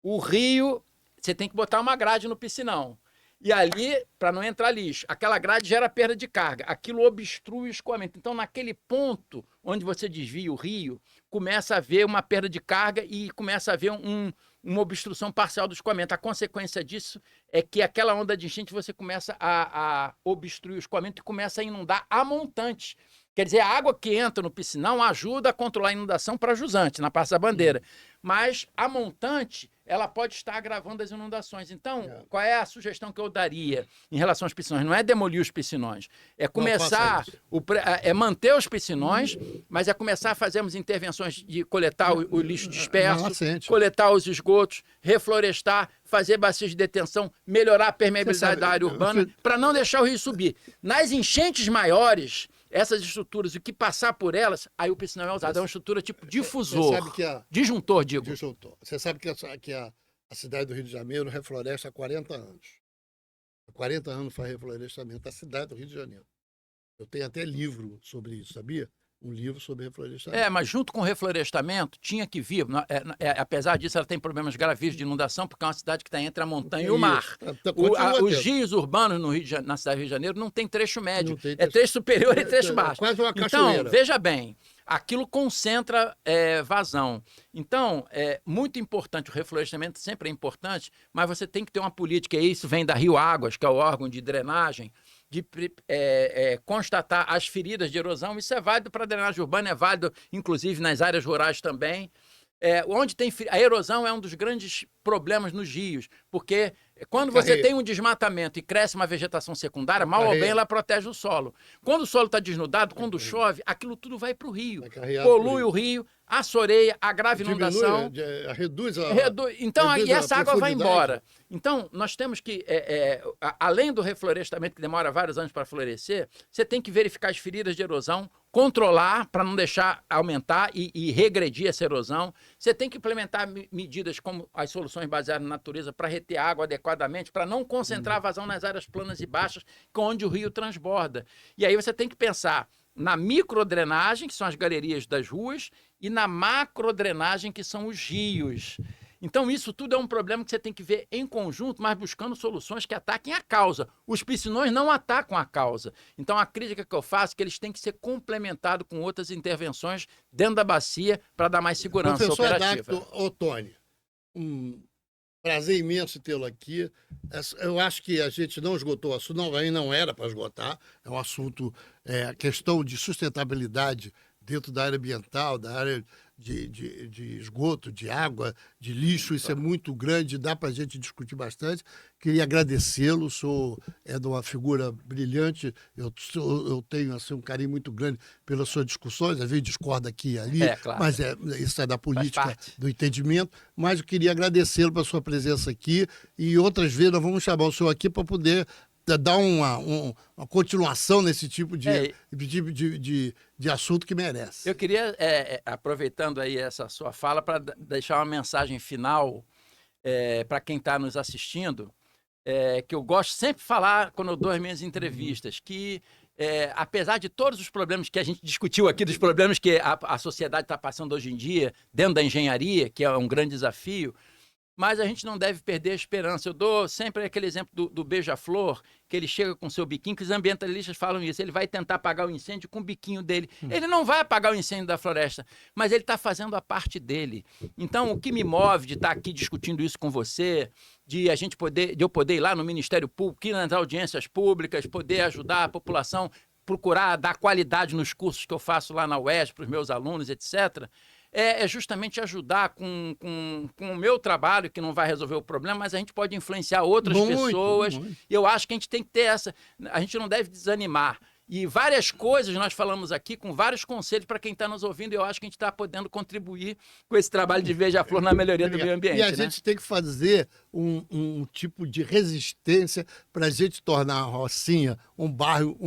o rio, você tem que botar uma grade no piscinão. E ali, para não entrar lixo, aquela grade gera perda de carga. Aquilo obstrui o escoamento. Então, naquele ponto onde você desvia o rio, começa a haver uma perda de carga e começa a haver uma obstrução parcial do escoamento. A consequência disso é que aquela onda de enchente você começa a obstruir o escoamento e começa a inundar a montante. Quer dizer, a água que entra no piscinão ajuda a controlar a inundação para jusante, na Praça da Bandeira. Mas a montante, ela pode estar agravando as inundações. Então, qual é a sugestão que eu daria em relação aos piscinões? Não é demolir os piscinões, é começar, manter os piscinões, mas é começar a fazermos intervenções de coletar o lixo disperso, coletar os esgotos, reflorestar, fazer bacias de detenção, melhorar a permeabilidade da área urbana, para não deixar o rio subir. Nas enchentes maiores, essas estruturas, o que passar por elas, aí o piscinão é usado. É uma estrutura tipo difusor, disjuntor, digo. Disjuntor. Você sabe que a cidade do Rio de Janeiro refloresta há 40 anos. Há 40 anos faz reflorestamento. A cidade do Rio de Janeiro. Eu tenho até livro sobre isso, sabia? Um livro sobre reflorestamento. Mas junto com o reflorestamento, tinha que vir, apesar disso, ela tem problemas gravíssimos de inundação, porque é uma cidade que está entre a montanha e o mar. Os rios urbanos na cidade do Rio de Janeiro não tem trecho médio, trecho superior e trecho baixo. Quase uma cachoeira. Então, veja bem, aquilo concentra vazão. Então, é muito importante, o reflorestamento sempre é importante, mas você tem que ter uma política, e isso vem da Rio Águas, que é o órgão de drenagem, de constatar as feridas de erosão. Isso é válido para a drenagem urbana, é válido, inclusive, nas áreas rurais também. Onde tem a erosão é um dos grandes problemas nos rios, porque quando você tem um desmatamento e cresce uma vegetação secundária, mal ou bem ela protege o solo. Quando o solo está desnudado, quando chove, aquilo tudo vai para o rio, polui o rio, assoreia, agrava inundação, reduz então reduz e essa água vai profundidade. embora. Então nós temos que, além do reflorestamento que demora vários anos para florescer, você tem que verificar as feridas de erosão, controlar para não deixar aumentar e regredir essa erosão. Você tem que implementar medidas como as soluções baseadas na natureza para reter água adequadamente, para não concentrar a vazão nas áreas planas e baixas, onde o rio transborda. E aí você tem que pensar na microdrenagem, que são as galerias das ruas, e na macrodrenagem, que são os rios. Então, isso tudo é um problema que você tem que ver em conjunto, mas buscando soluções que ataquem a causa. Os piscinões não atacam a causa. Então, a crítica que eu faço é que eles têm que ser complementados com outras intervenções dentro da bacia para dar mais segurança operativa. Professor Ottoni, prazer imenso tê-lo aqui. Eu acho que a gente não esgotou o assunto, não era para esgotar. É um assunto, a questão de sustentabilidade dentro da área ambiental, da área de esgoto, de água, de lixo, isso é muito grande, dá para a gente discutir bastante. Queria agradecê-lo, o senhor é de uma figura brilhante, eu tenho assim, um carinho muito grande pelas suas discussões, às vezes discorda aqui e ali, claro. mas isso é da política, do entendimento, mas eu queria agradecê-lo pela sua presença aqui e outras vezes nós vamos chamar o senhor aqui para poder dar uma continuação nesse tipo de assunto que merece. Eu queria, aproveitando aí essa sua fala, para deixar uma mensagem final para quem está nos assistindo, que eu gosto sempre de falar quando eu dou as minhas entrevistas, que apesar de todos os problemas que a gente discutiu aqui, dos problemas que a sociedade está passando hoje em dia, dentro da engenharia, que é um grande desafio, mas a gente não deve perder a esperança. Eu dou sempre aquele exemplo do beija-flor, que ele chega com seu biquinho, que os ambientalistas falam isso, ele vai tentar apagar o incêndio com o biquinho dele. Ele não vai apagar o incêndio da floresta, mas ele está fazendo a parte dele. Então, o que me move de estar aqui discutindo isso com você, de eu poder ir lá no Ministério Público, ir nas audiências públicas, poder ajudar a população, procurar dar qualidade nos cursos que eu faço lá na UERJ para os meus alunos, etc., é justamente ajudar com o meu trabalho, que não vai resolver o problema, mas a gente pode influenciar outras pessoas. E eu acho que a gente tem que ter a gente não deve desanimar. E várias coisas nós falamos aqui, com vários conselhos para quem está nos ouvindo, e eu acho que a gente está podendo contribuir com esse trabalho de Beija-Flor na melhoria do meio ambiente. E a gente tem que fazer um tipo de resistência para a gente tornar a Rocinha um bairro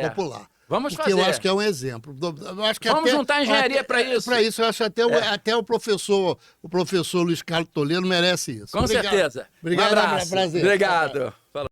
popular. Vamos Porque fazer. eu acho que é um exemplo. Eu acho que Vamos juntar a engenharia para isso. Para isso, eu acho que até o professor Luiz Carlos Toledo merece isso. Com certeza. Obrigado, Um abraço. prazer. Obrigado.